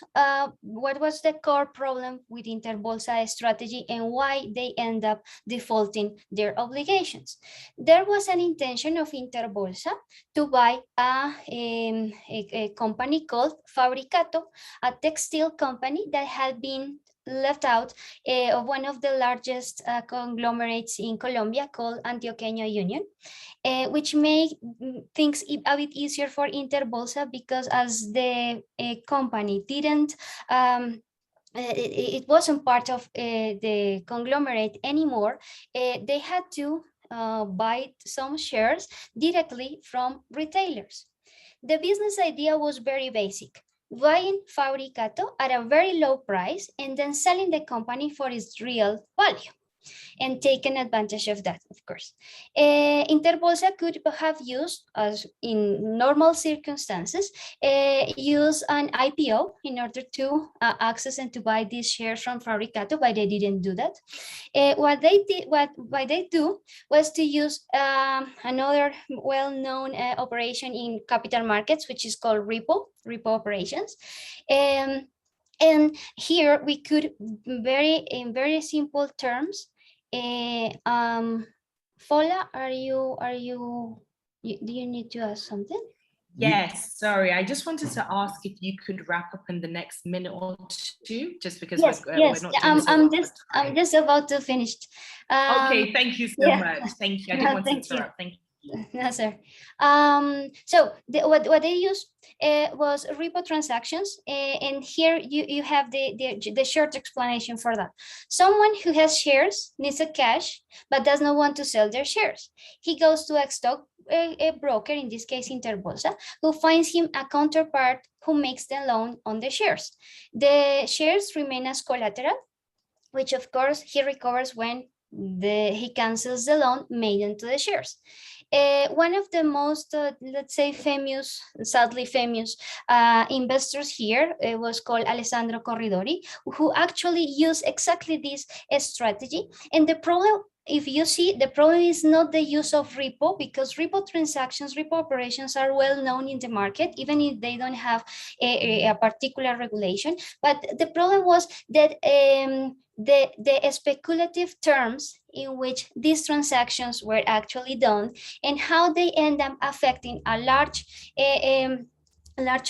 what was the core problem with Interbolsa strategy and why they end up defaulting their obligations. There was an intention of Interbolsa to buy a company called Fabricato, a textile company that had been left out of one of the largest conglomerates in Colombia called Antioqueño Union, which made things a bit easier for Interbolsa, because as the company didn't, it wasn't part of the conglomerate anymore, they had to buy some shares directly from retailers. The business idea was very basic: buying Fabricato at a very low price and then selling the company for its real value, and taken advantage of that, of course. Interbolsa could have used, as in normal circumstances, use an IPO in order to access and to buy these shares from Fabricato, but they didn't do that. What they do was to use another well-known operation in capital markets, which is called repo operations. And here we could, in very simple terms, Fola, do you need to ask something? Yes, sorry. I just wanted to ask if you could wrap up in the next minute or two, just because yes, we're not I'm just about to finish. Okay, thank you so much. Thank you. I didn't want to interrupt. Thank you. No, sir. So what they used was repo transactions, and here you have the short explanation for that. Someone who has shares needs a cash but does not want to sell their shares. He goes to a broker, in this case Interbolsa, who finds him a counterpart who makes the loan on the shares. The shares remain as collateral, which of course he recovers when he cancels the loan made into the shares. One of the most, let's say, sadly famous investors here was called Alessandro Corridori, who actually used exactly this strategy. And the problem if you see, the problem is not the use of repo, because repo transactions, repo operations are well known in the market, even if they don't have a particular regulation. But the problem was that the speculative terms in which these transactions were actually done, and how they end up affecting a large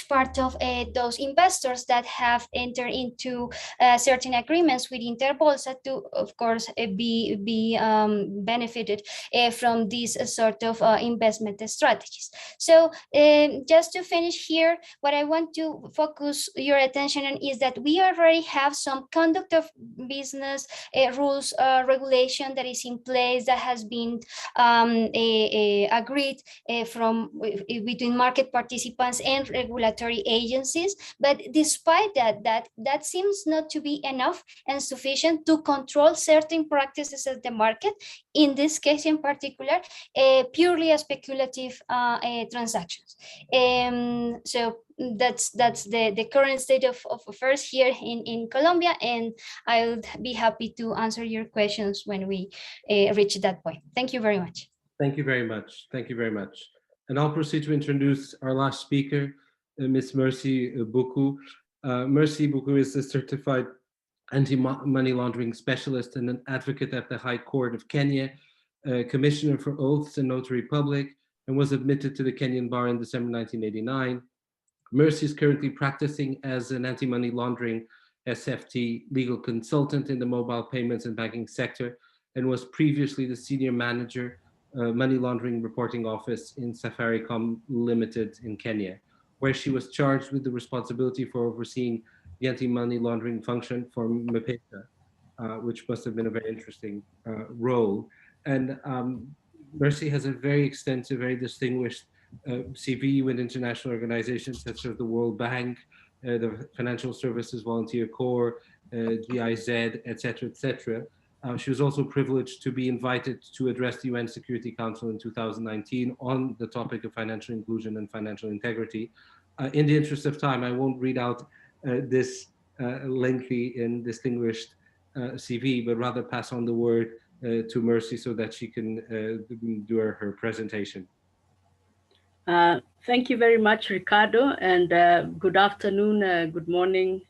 part of those investors that have entered into certain agreements with Interbolsa to, of course, be benefited from these sort of investment strategies. So just to finish here, what I want to focus your attention on is that we already have some conduct of business rules regulation that is in place, that has been agreed between market participants and regulatory agencies. But despite that seems not to be enough and sufficient to control certain practices of the market, in this case in particular, purely speculative transactions. So that's the current state of affairs here in Colombia, and I would be happy to answer your questions when we reach that point. Thank you very much. Thank you very much. Thank you very much. And I'll proceed to introduce our last speaker, Ms. Mercy Buku. Mercy Buku is a certified anti-money laundering specialist and an advocate at the High Court of Kenya, commissioner for oaths and notary public, and was admitted to the Kenyan bar in December 1989. Mercy is currently practicing as an anti-money laundering SFT legal consultant in the mobile payments and banking sector, and was previously the senior manager money laundering reporting office in Safaricom Limited in Kenya, where she was charged with the responsibility for overseeing the anti-money laundering function for Mapesa, which must have been a very interesting role. And Mercy has a very extensive, very distinguished CV with international organizations such as the World Bank, the Financial Services Volunteer Corps, GIZ, etc., etc. She was also privileged to be invited to address the UN Security Council in 2019 on the topic of financial inclusion and financial integrity. In the interest of time, I won't read out this lengthy and distinguished CV, but rather pass on the word to Mercy so that she can do her presentation. Thank you very much, Ricardo, and good afternoon, good morning,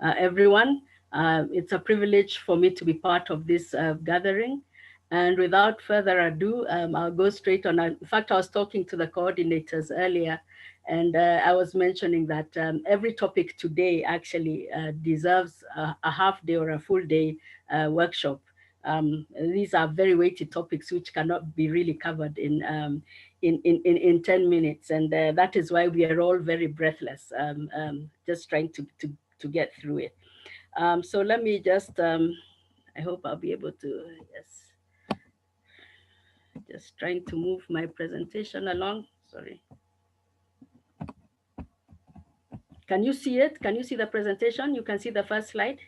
everyone. It's a privilege for me to be part of this gathering. And without further ado, I'll go straight on. In fact, I was talking to the coordinators earlier, and I was mentioning that every topic today actually deserves a half day or a full day workshop. These are very weighty topics which cannot be really covered in 10 minutes. And that is why we are all very breathless, just trying to get through it. So let me just, I hope I'll be able to, yes. Just trying to move my presentation along, sorry. Can you see it? Can you see the presentation? You can see the first slide.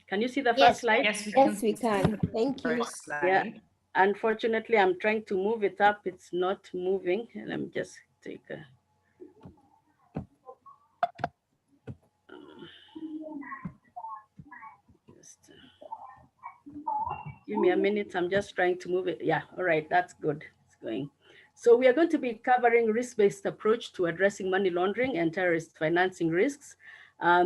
Can you see the first slide? Yes, we can. Thank you. Yeah, unfortunately, I'm trying to move it up. It's not moving. Let me just take a... Give me a minute. I'm just trying to move it. Yeah, all right, that's good. It's going. So we are going to be covering risk-based approach to addressing money laundering and terrorist financing risks.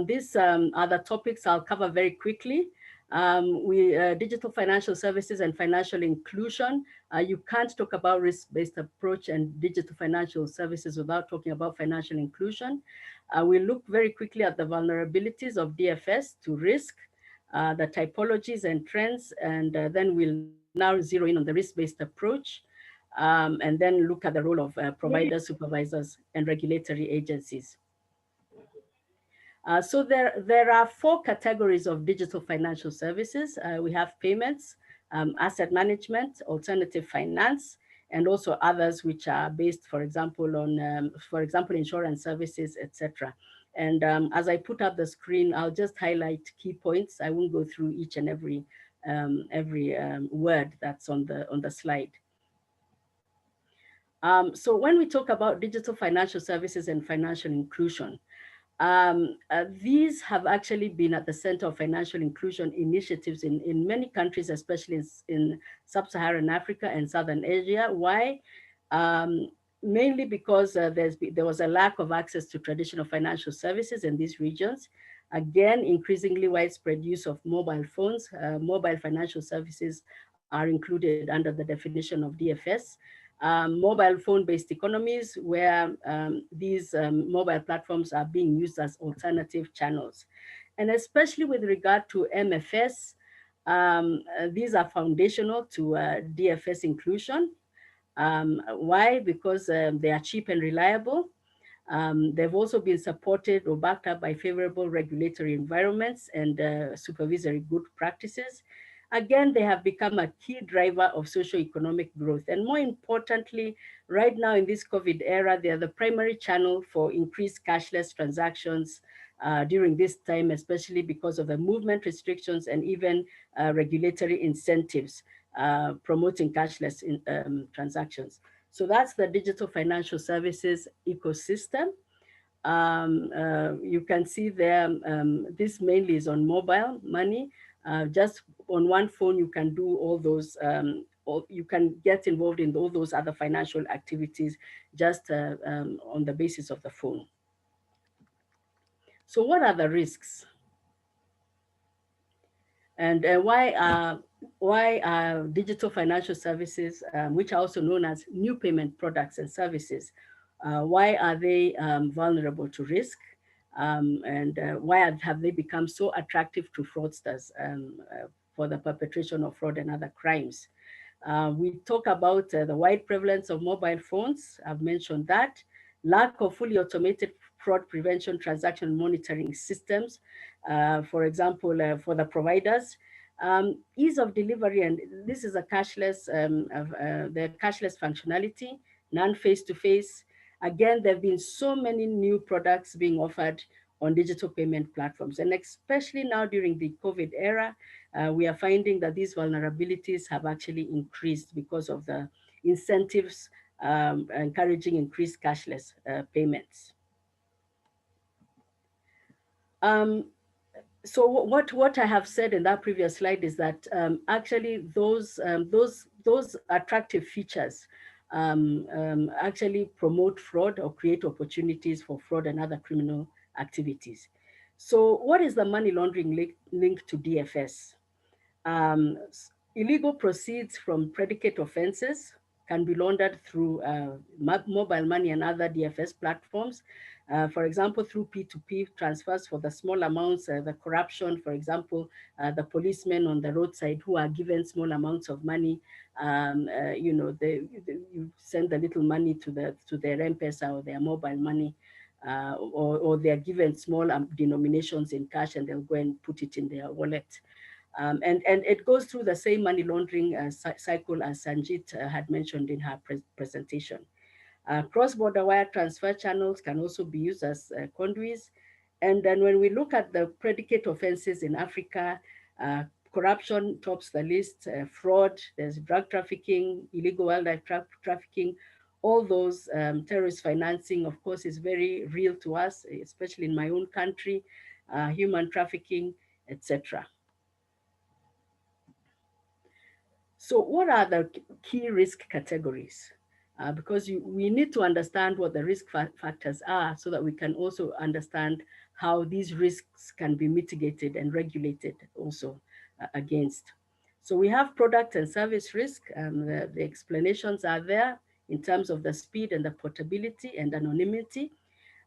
These are the topics I'll cover very quickly. Digital financial services and financial inclusion. You can't talk about risk-based approach and digital financial services without talking about financial inclusion. We'll look very quickly at the vulnerabilities of DFS to risk, the typologies and trends, and then we'll now zero in on the risk-based approach, and then look at the role of providers, supervisors, and regulatory agencies. So there are 4 categories of digital financial services. We have payments, asset management, alternative finance, and also others which are based, for example, on, insurance services, etc. And as I put up the screen, I'll just highlight key points. I won't go through each and every word that's on the slide. So when we talk about digital financial services and financial inclusion, These have actually been at the center of financial inclusion initiatives in many countries, especially in sub-Saharan Africa and Southern Asia. Why? Mainly because there was a lack of access to traditional financial services in these regions. Again, increasingly widespread use of mobile phones. Mobile financial services are included under the definition of DFS. Mobile phone-based economies where these mobile platforms are being used as alternative channels. And especially with regard to MFS, these are foundational to DFS inclusion. Why? Because they are cheap and reliable. They've also been supported or backed up by favorable regulatory environments and supervisory good practices. Again, they have become a key driver of socio-economic growth. And more importantly, right now in this COVID era, they are the primary channel for increased cashless transactions during this time, especially because of the movement restrictions and even regulatory incentives promoting cashless transactions. So that's the digital financial services ecosystem. You can see there, this mainly is on mobile money. Just on one phone, you can do all those, you can get involved in all those other financial activities just on the basis of the phone. So what are the risks? And why are digital financial services, which are also known as new payment products and services, why are they vulnerable to risk? And why have they become so attractive to fraudsters for the perpetration of fraud and other crimes? We talk about the wide prevalence of mobile phones. I've mentioned that. Lack of fully automated fraud prevention transaction monitoring systems, for example, for the providers. Ease of delivery, and this is a cashless, the cashless functionality, non-face-to-face. Again, there have been so many new products being offered on digital payment platforms. And especially now during the COVID era, we are finding that these vulnerabilities have actually increased because of the incentives encouraging increased cashless payments. So what I have said in that previous slide is that actually those attractive features actually promote fraud or create opportunities for fraud and other criminal activities. So what is the money laundering link to DFS? Illegal proceeds from predicate offenses can be laundered through mobile money and other DFS platforms. For example, through P2P transfers for the small amounts, the corruption, for example, the policemen on the roadside who are given small amounts of money, you know, you send the little money to their M-Pesa or their mobile money, or they're given small denominations in cash and they'll go and put it in their wallet. And it goes through the same money laundering cycle as Sanjit had mentioned in her presentation. Cross-border wire transfer channels can also be used as conduits. And then when we look at the predicate offenses in Africa, corruption tops the list, fraud, there's drug trafficking, illegal wildlife trafficking, all those terrorist financing, of course, is very real to us, especially in my own country, human trafficking, etc. So what are the key risk categories? Because we need to understand what the risk factors are so that we can also understand how these risks can be mitigated and regulated also against. So we have product and service risk. The explanations are there in terms of the speed and the portability and anonymity.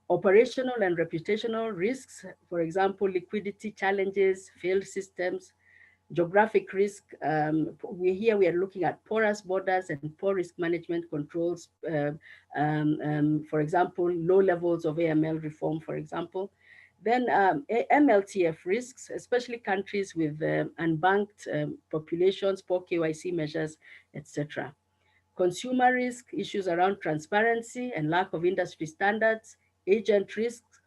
Operational and reputational risks, for example, liquidity challenges, failed systems. Geographic risk, we are looking at porous borders and poor risk management controls, for example, low levels of AML reform, for example. Then MLTF risks, especially countries with unbanked populations, poor KYC measures, etc. Consumer risk, issues around transparency and lack of industry standards. Agent risks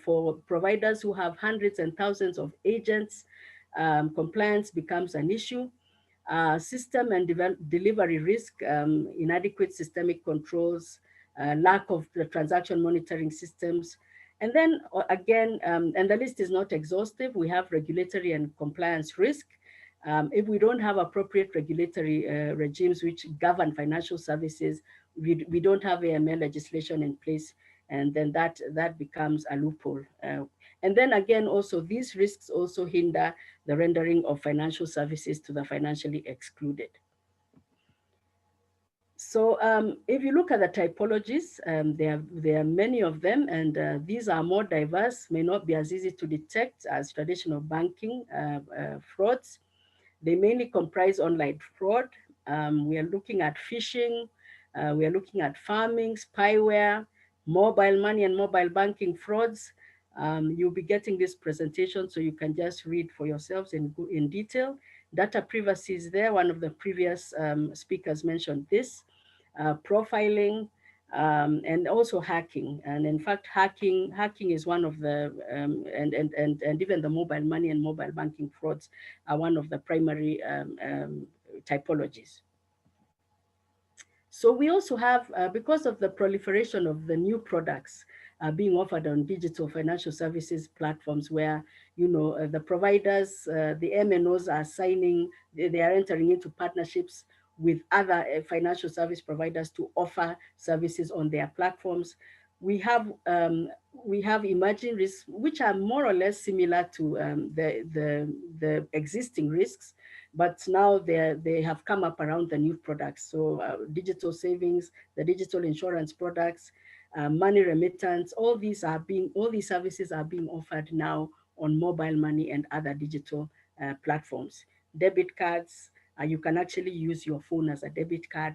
for providers who have hundreds and thousands of agents. Compliance becomes an issue. System and delivery risk, inadequate systemic controls, lack of the transaction monitoring systems. And then again, and the list is not exhaustive, we have regulatory and compliance risk. If we don't have appropriate regulatory regimes which govern financial services, we don't have AML legislation in place, and then that becomes a loophole. And then again, also these risks also hinder the rendering of financial services to the financially excluded. So if you look at the typologies, there are many of them, and these are more diverse, may not be as easy to detect as traditional banking frauds. They mainly comprise online fraud. We are looking at phishing. We are looking at farming, spyware, mobile money and mobile banking frauds. You'll be getting this presentation so you can just read for yourselves in detail. Data privacy is there. One of the previous speakers mentioned this. Profiling, and also hacking. And in fact, hacking is one of the, and even the mobile money and mobile banking frauds are one of the primary typologies. So we also have, because of the proliferation of the new products being offered on digital financial services platforms where, the providers, the MNOs are signing, they are entering into partnerships with other financial service providers to offer services on their platforms. We have emerging risks, which are more or less similar to the existing risks, but now they have come up around the new products. So digital savings, the digital insurance products, money remittance, all these services are being offered now on mobile money and other digital platforms. Debit cards, you can actually use your phone as a debit card,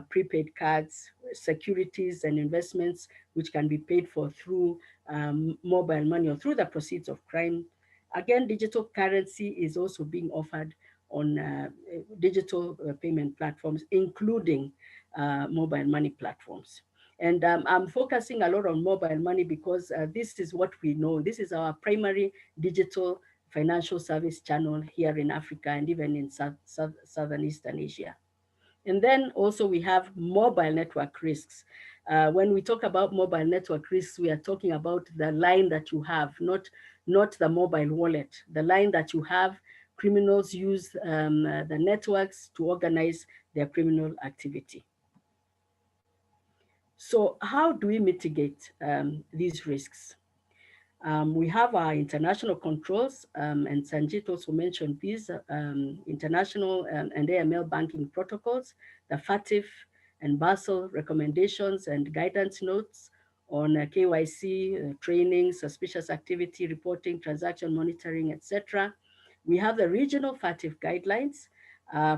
prepaid cards, securities and investments, which can be paid for through mobile money or through the proceeds of crime. Again, digital currency is also being offered on digital payment platforms, including mobile money platforms. And I'm focusing a lot on mobile money because this is what we know. This is our primary digital financial service channel here in Africa and even in Southern Eastern Asia. And then also we have mobile network risks. When we talk about mobile network risks, we are talking about the line that you have, not the mobile wallet. The line that you have, criminals use the networks to organize their criminal activity. So how do we mitigate these risks? We have our international controls, and Sanjit also mentioned these international and AML banking protocols, the FATF and Basel recommendations and guidance notes on KYC, training, suspicious activity reporting, transaction monitoring, etc. We have the regional FATF guidelines.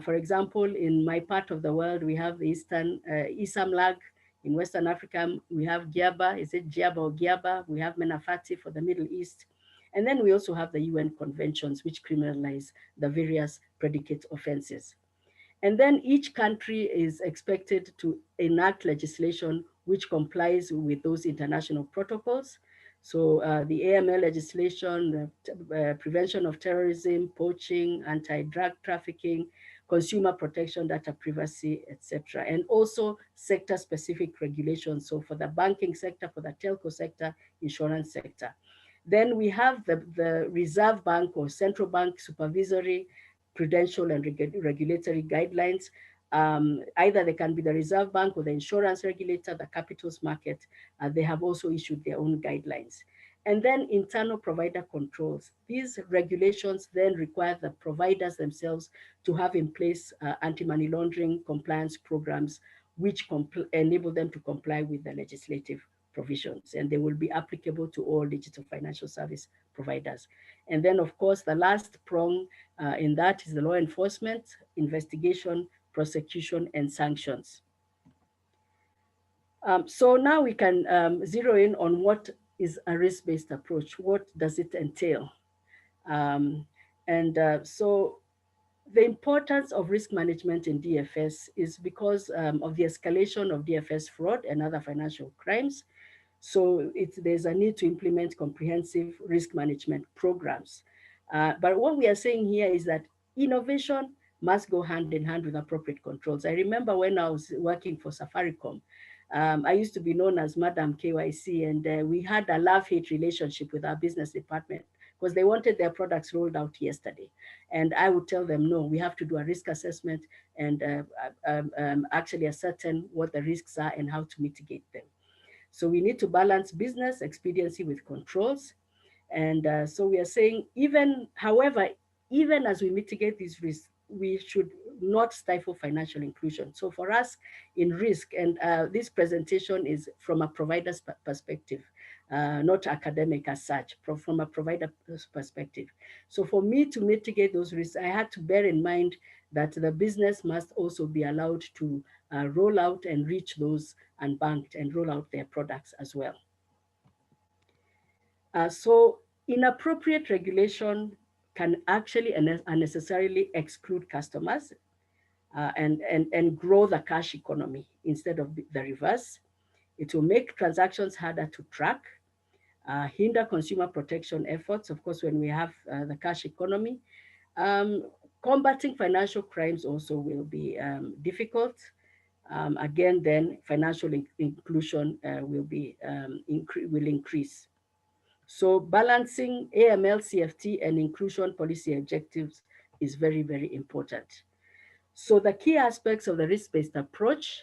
For example, in my part of the world, we have the Eastern ISAMLAG. In Western Africa, we have GIABA, is it GIABA or GIABA? We have MENAFATI for the Middle East. And then we also have the UN conventions, which criminalize the various predicate offenses. And then each country is expected to enact legislation which complies with those international protocols. So the AML legislation, the prevention of terrorism, poaching, anti-drug trafficking, consumer protection, data privacy, etc. And also sector-specific regulations. So for the banking sector, for the telco sector, insurance sector. Then we have the Reserve Bank or central bank supervisory, prudential and regulatory guidelines. Either they can be the Reserve Bank or the insurance regulator, the capitals market. They have also issued their own guidelines. And then internal provider controls. These regulations then require the providers themselves to have in place anti-money laundering compliance programs, which enable them to comply with the legislative provisions, and they will be applicable to all digital financial service providers. And then, of course, the last prong in that is the law enforcement, investigation, prosecution, and sanctions. So now we can zero in on what is a risk-based approach. What does it entail? So the importance of risk management in DFS is because of the escalation of DFS fraud and other financial crimes. So there's a need to implement comprehensive risk management programs. But what we are saying here is that innovation must go hand in hand with appropriate controls. I remember when I was working for Safaricom, I used to be known as Madam KYC, and we had a love-hate relationship with our business department because they wanted their products rolled out yesterday. And I would tell them, no, we have to do a risk assessment and actually ascertain what the risks are and how to mitigate them. So we need to balance business expediency with controls. And so we are saying, however, even as we mitigate these risks, we should not stifle financial inclusion. So for us in risk, and this presentation is from a provider's perspective, not academic as such, from a provider perspective. So for me to mitigate those risks, I had to bear in mind that the business must also be allowed to roll out and reach those unbanked and roll out their products as well. So inappropriate regulation can actually unnecessarily exclude customers and grow the cash economy instead of the reverse. It will make transactions harder to track, hinder consumer protection efforts, of course, when we have the cash economy. Combating financial crimes also will be difficult. Again, then financial inclusion will increase. So balancing AML, CFT, and inclusion policy objectives is very, very important. So the key aspects of the risk-based approach,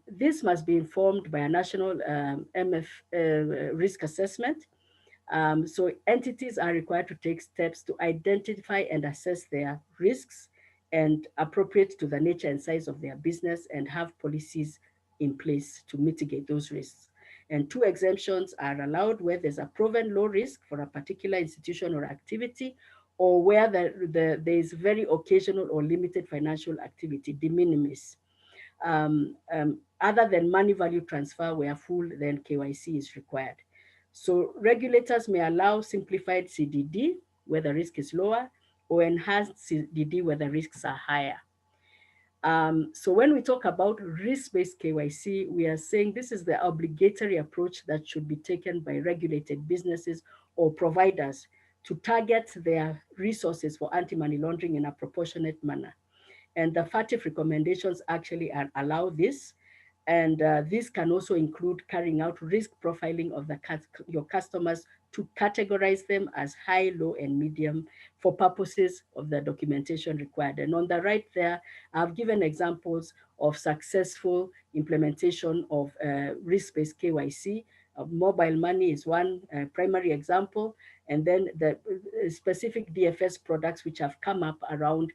this must be informed by a national risk assessment. So entities are required to take steps to identify and assess their risks and appropriate to the nature and size of their business and have policies in place to mitigate those risks. And 2 exemptions are allowed where there's a proven low risk for a particular institution or activity, or where there is very occasional or limited financial activity, de minimis. Other than money value transfer where full then KYC is required. So regulators may allow simplified CDD where the risk is lower, or enhanced CDD where the risks are higher. So when we talk about risk-based KYC, we are saying this is the obligatory approach that should be taken by regulated businesses or providers to target their resources for anti-money laundering in a proportionate manner. And the FATF recommendations actually allow this. And this can also include carrying out risk profiling of your customers to categorize them as high, low, and medium for purposes of the documentation required. And on the right there, I've given examples of successful implementation of risk-based KYC. Mobile money is one primary example, and then the specific DFS products which have come up around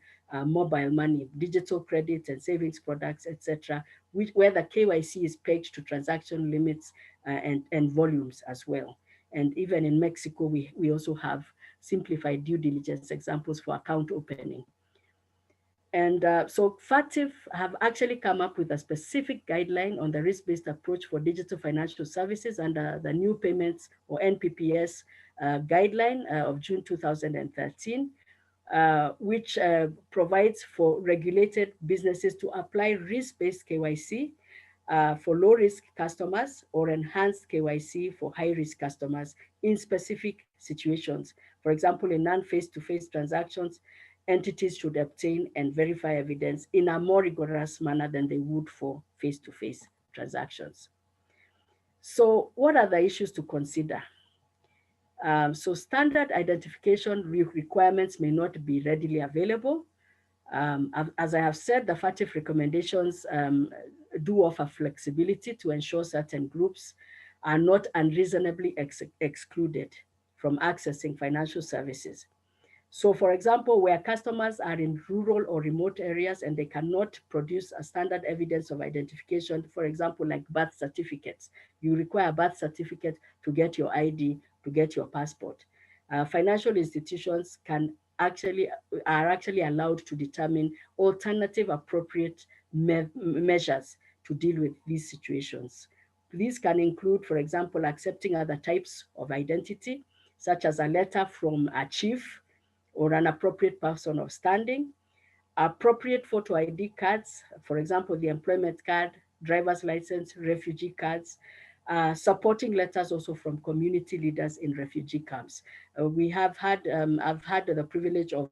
mobile money, digital credit and savings products, etc., where the KYC is pegged to transaction limits and volumes as well. And even in Mexico, we also have simplified due diligence examples for account opening. And so FATF have actually come up with a specific guideline on the risk-based approach for digital financial services under the new payments or NPPS guideline of June 2013. Which provides for regulated businesses to apply risk-based KYC for low-risk customers or enhanced KYC for high-risk customers in specific situations. For example, in non-face-to-face transactions, entities should obtain and verify evidence in a more rigorous manner than they would for face-to-face transactions. So what are the issues to consider? So standard identification requirements may not be readily available. As I have said, the FATF recommendations do offer flexibility to ensure certain groups are not unreasonably excluded from accessing financial services. So for example, where customers are in rural or remote areas and they cannot produce a standard evidence of identification, for example, like birth certificates, you require a birth certificate to get your ID, to get your passport. Financial institutions are actually allowed to determine alternative appropriate measures to deal with these situations. These can include, for example, accepting other types of identity, such as a letter from a chief or an appropriate person of standing, appropriate photo ID cards, for example, the employment card, driver's license, refugee cards, supporting letters also from community leaders in refugee camps. I've had the privilege of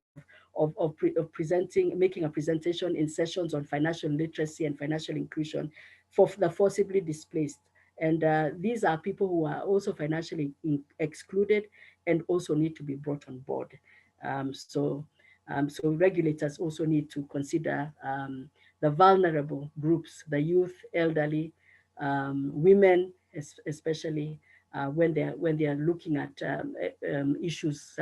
of presenting, making a presentation in sessions on financial literacy and financial inclusion for the forcibly displaced. And these are people who are also financially excluded and also need to be brought on board. So regulators also need to consider the vulnerable groups, the youth, elderly, women, especially when they are looking at issues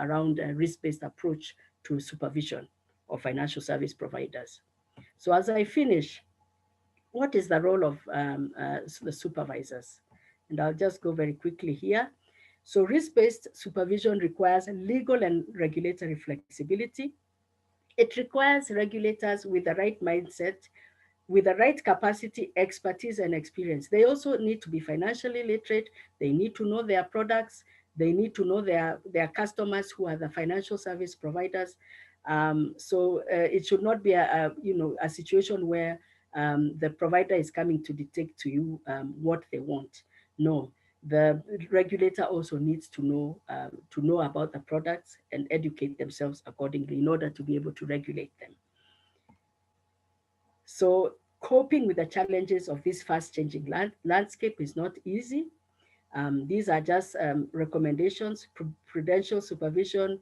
around a risk-based approach to supervision of financial service providers. So as I finish, what is the role of the supervisors? And I'll just go very quickly here. So risk-based supervision requires legal and regulatory flexibility. It requires regulators with the right mindset, with the right capacity, expertise, and experience. They also need to be financially literate. They need to know their products. They need to know their customers who are the financial service providers. So it should not be a situation where the provider is coming to dictate to you what they want. No, the regulator also needs to know about the products and educate themselves accordingly in order to be able to regulate them. So coping with the challenges of this fast-changing landscape is not easy. These are just recommendations. Prudential supervision,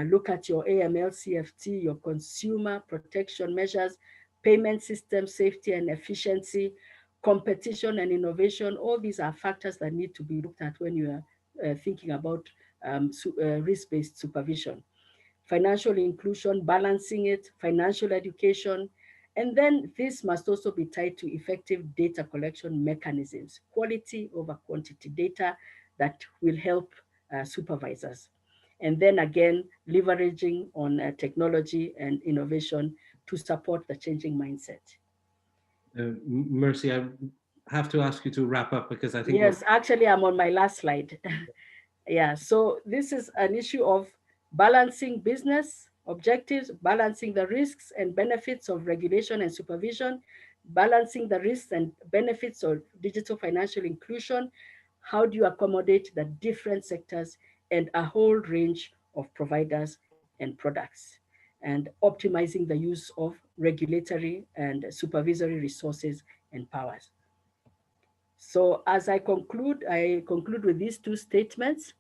look at your AML, CFT, your consumer protection measures, payment system safety and efficiency, competition and innovation. All these are factors that need to be looked at when you are thinking about risk-based supervision. Financial inclusion, balancing it, financial education, and then this must also be tied to effective data collection mechanisms, quality over quantity data that will help supervisors. And then again, leveraging on technology and innovation to support the changing mindset. Mercy, I have to ask you to wrap up because I think— Yes, actually I'm on my last slide. Yeah, so this is an issue of balancing business objectives, balancing the risks and benefits of regulation and supervision, balancing the risks and benefits of digital financial inclusion. How do you accommodate the different sectors and a whole range of providers and products, and optimizing the use of regulatory and supervisory resources and powers. So as I conclude with these two statements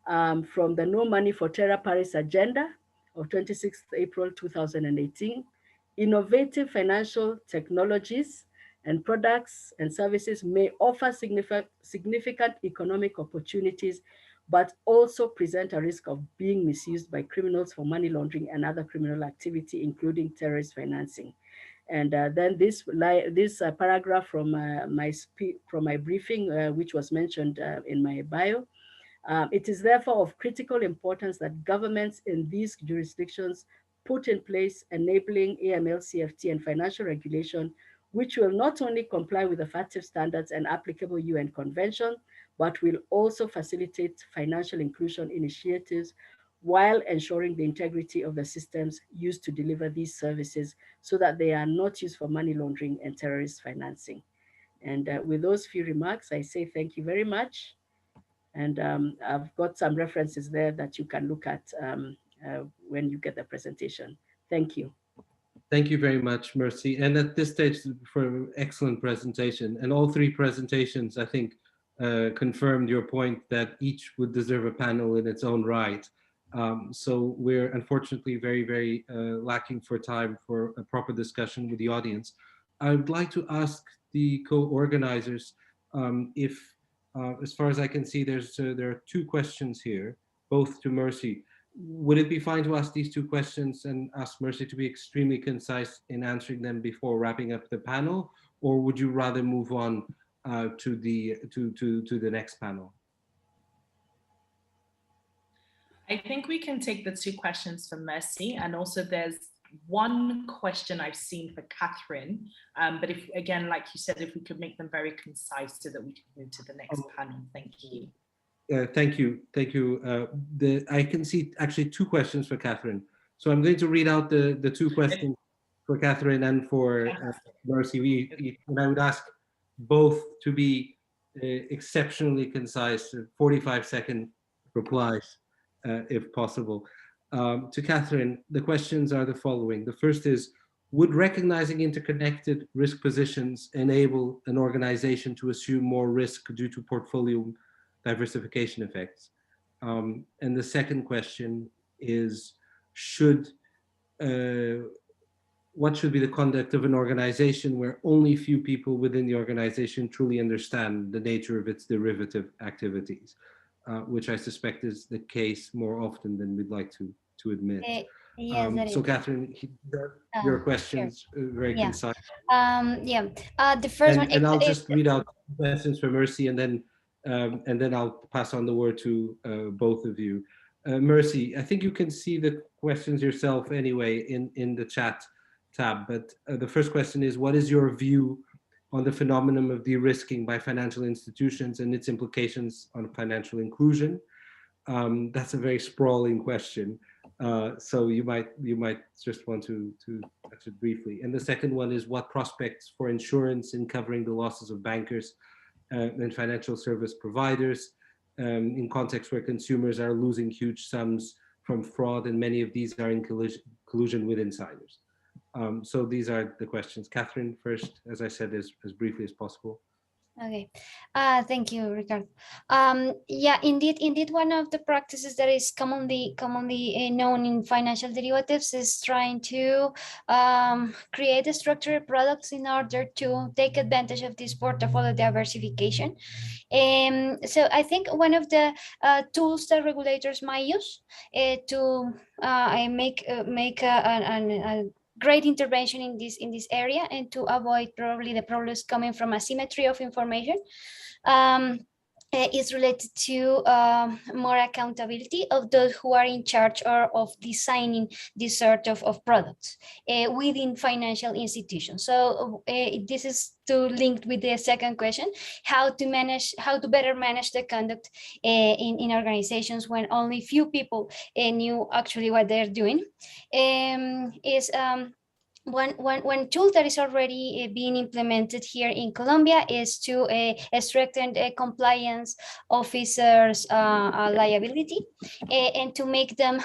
from the No Money for Terror Paris Agenda of 26th April 2018. Innovative financial technologies and products and services may offer significant economic opportunities, but also present a risk of being misused by criminals for money laundering and other criminal activity, including terrorist financing. And then this paragraph from my briefing, which was mentioned in my bio, it is therefore of critical importance that governments in these jurisdictions put in place enabling AML, CFT, and financial regulation, which will not only comply with the FATF standards and applicable UN convention, but will also facilitate financial inclusion initiatives while ensuring the integrity of the systems used to deliver these services so that they are not used for money laundering and terrorist financing. And with those few remarks, I say thank you very much. And I've got some references there that you can look at when you get the presentation. Thank you. Thank you very much, Mercy. And at this stage, for an excellent presentation. And all three presentations, I think, confirmed your point that each would deserve a panel in its own right. So we're unfortunately very, very lacking for time for a proper discussion with the audience. I would like to ask the co-organizers if, as far as I can see, there are two questions here, both to Mercy. Would it be fine to ask these two questions and ask Mercy to be extremely concise in answering them before wrapping up the panel, or would you rather move on to the next panel? I think we can take the two questions for Mercy, and also there's one question I've seen for Catherine, but if, again, like you said, if we could make them very concise so that we can move to the next panel. Thank you. Thank you. Thank you. I can see actually two questions for Catherine. So I'm going to read out the two questions for Catherine and for Mercy. And I would ask both to be exceptionally concise, 45-second replies, if possible. To Catherine, the questions are the following. The first is, would recognizing interconnected risk positions enable an organization to assume more risk due to portfolio diversification effects? And the second question is, what should be the conduct of an organization where only few people within the organization truly understand the nature of its derivative activities, which I suspect is the case more often than we'd like to admit. Yes, that So is. Catherine, your questions very Yeah. concise. Yeah. The first one. And I'll just read out questions for Mercy, and then I'll pass on the word to both of you. Mercy, I think you can see the questions yourself anyway in the chat tab, but the first question is, what is your view on the phenomenon of de-risking by financial institutions and its implications on financial inclusion? That's a very sprawling question, so you might just want to touch it briefly. And the second one is, what prospects for insurance in covering the losses of bankers and financial service providers in contexts where consumers are losing huge sums from fraud, and many of these are in collusion with insiders. So these are the questions. Catherine, first, as I said, as briefly as possible. Okay, thank you, Ricardo. Yeah, indeed, one of the practices that is commonly known in financial derivatives is trying to create structured products in order to take advantage of this portfolio diversification. So I think one of the tools that regulators might use to make a great intervention in this area, and to avoid probably the problems coming from asymmetry of information, is related to more accountability of those who are in charge of designing this sort of products within financial institutions. So this is to link with the second question, how to better manage the conduct in organizations when only few people knew actually what they're doing. One tool that is already being implemented here in Colombia is to strengthen compliance officers' liability, and to make them,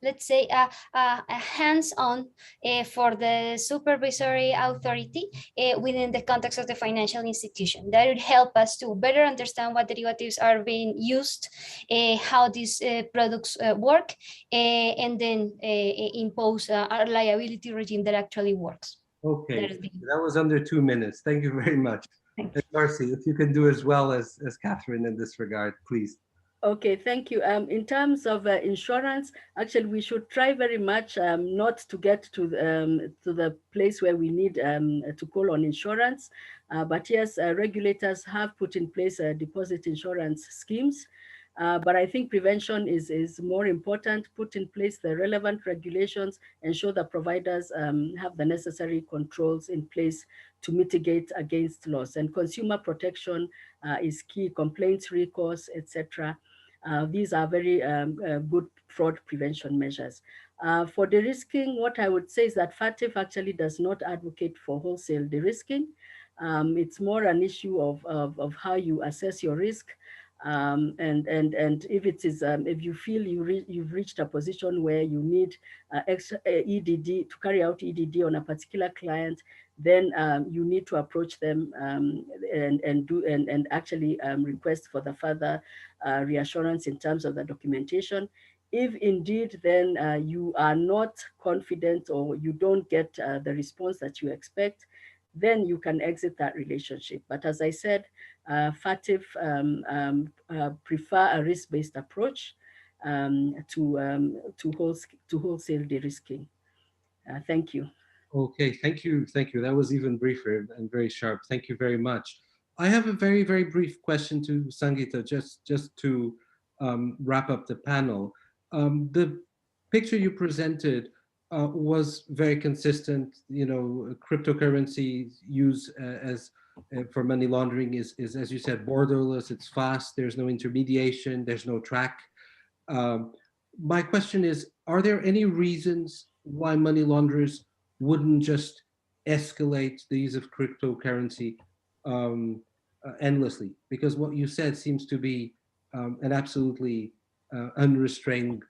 let's say, a hands-on for the supervisory authority within the context of the financial institution. That would help us to better understand what derivatives are being used, how these products work, and then impose a liability regime that actually works. Okay, that was under 2 minutes. Thank you very much. And Darcy, if you can do as well as Catherine in this regard, please. Okay, thank you. In terms of insurance, actually, we should try very much not to get to the place where we need to call on insurance. But yes, regulators have put in place deposit insurance schemes. But I think prevention is more important. Put in place the relevant regulations, ensure that providers have the necessary controls in place to mitigate against loss. And consumer protection is key, complaints, recourse, etc. These are very good fraud prevention measures. For de-risking, what I would say is that FATF actually does not advocate for wholesale de-risking. It's more an issue of how you assess your risk. And if it is, if you feel you've reached a position where you need extra EDD to carry out EDD on a particular client, then you need to approach them and actually request for the further reassurance in terms of the documentation. If indeed then you are not confident, or you don't get the response that you expect, then you can exit that relationship. But as I said, FATF prefer a risk-based approach to wholesale de-risking. Thank you. Okay, thank you. That was even briefer and very sharp. Thank you very much. I have a very, very brief question to Sangeeta, just to wrap up the panel. The picture you presented was very consistent. You know, cryptocurrency use as for money laundering is, as you said, borderless. It's fast. There's no intermediation. There's no track. My question is, are there any reasons why money launderers wouldn't just escalate the use of cryptocurrency endlessly? Because what you said seems to be an absolutely unrestrained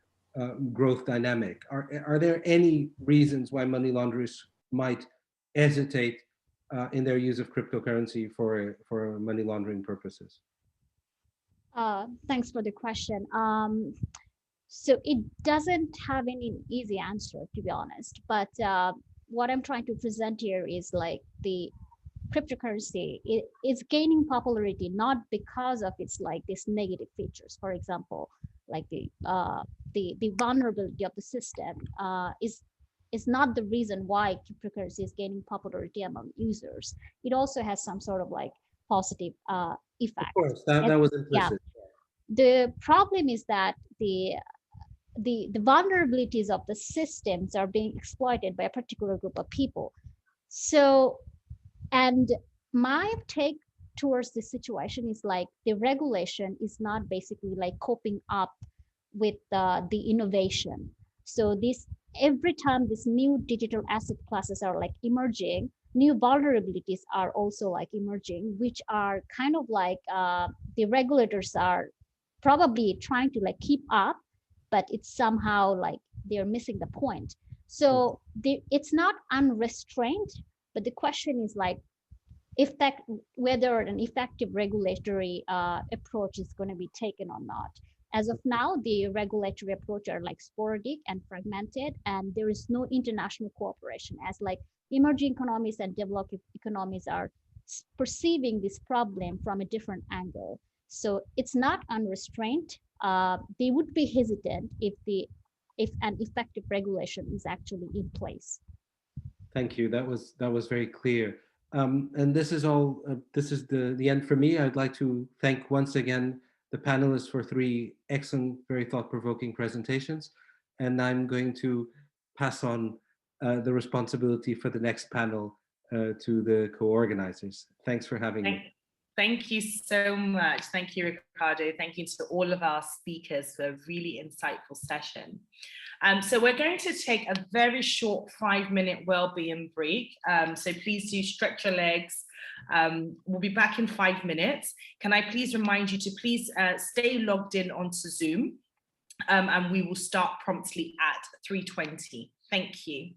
growth dynamic. Are there any reasons why money launderers might hesitate in their use of cryptocurrency for money laundering purposes? Thanks for the question. So it doesn't have any easy answer, to be honest. But what I'm trying to present here is like the cryptocurrency is gaining popularity not because of its like these negative features. For example, like the vulnerability of the system is not the reason why cryptocurrency is gaining popularity among users. It also has some sort of like positive effect. Of course, that was implicit. Yeah. The problem is that the vulnerabilities of the systems are being exploited by a particular group of people. So, and my take towards this situation is like the regulation is not basically like coping up with the innovation. So this, every time these new digital asset classes are like emerging, new vulnerabilities are also like emerging, which are kind of like the regulators are probably trying to like keep up, but it's somehow like they're missing the point. So it's not unrestrained, but the question is like whether an effective regulatory approach is going to be taken or not. As of now, the regulatory approach are like sporadic and fragmented, and there is no international cooperation, as like emerging economies and developed economies are perceiving this problem from a different angle. So it's not unrestrained. They would be hesitant if an effective regulation is actually in place. Thank you. That was very clear. And this is all. This is the end for me. I'd like to thank once again the panelists for 3 excellent, very thought-provoking presentations. And I'm going to pass on the responsibility for the next panel to the co-organizers. Thanks for having me. Thank you so much. Thank you, Ricardo. Thank you to all of our speakers for a really insightful session. So we're going to take a very short 5-minute well-being break. So please do stretch your legs. We'll be back in 5 minutes. Can I please remind you to please stay logged in onto Zoom, and we will start promptly at 3:20. Thank you.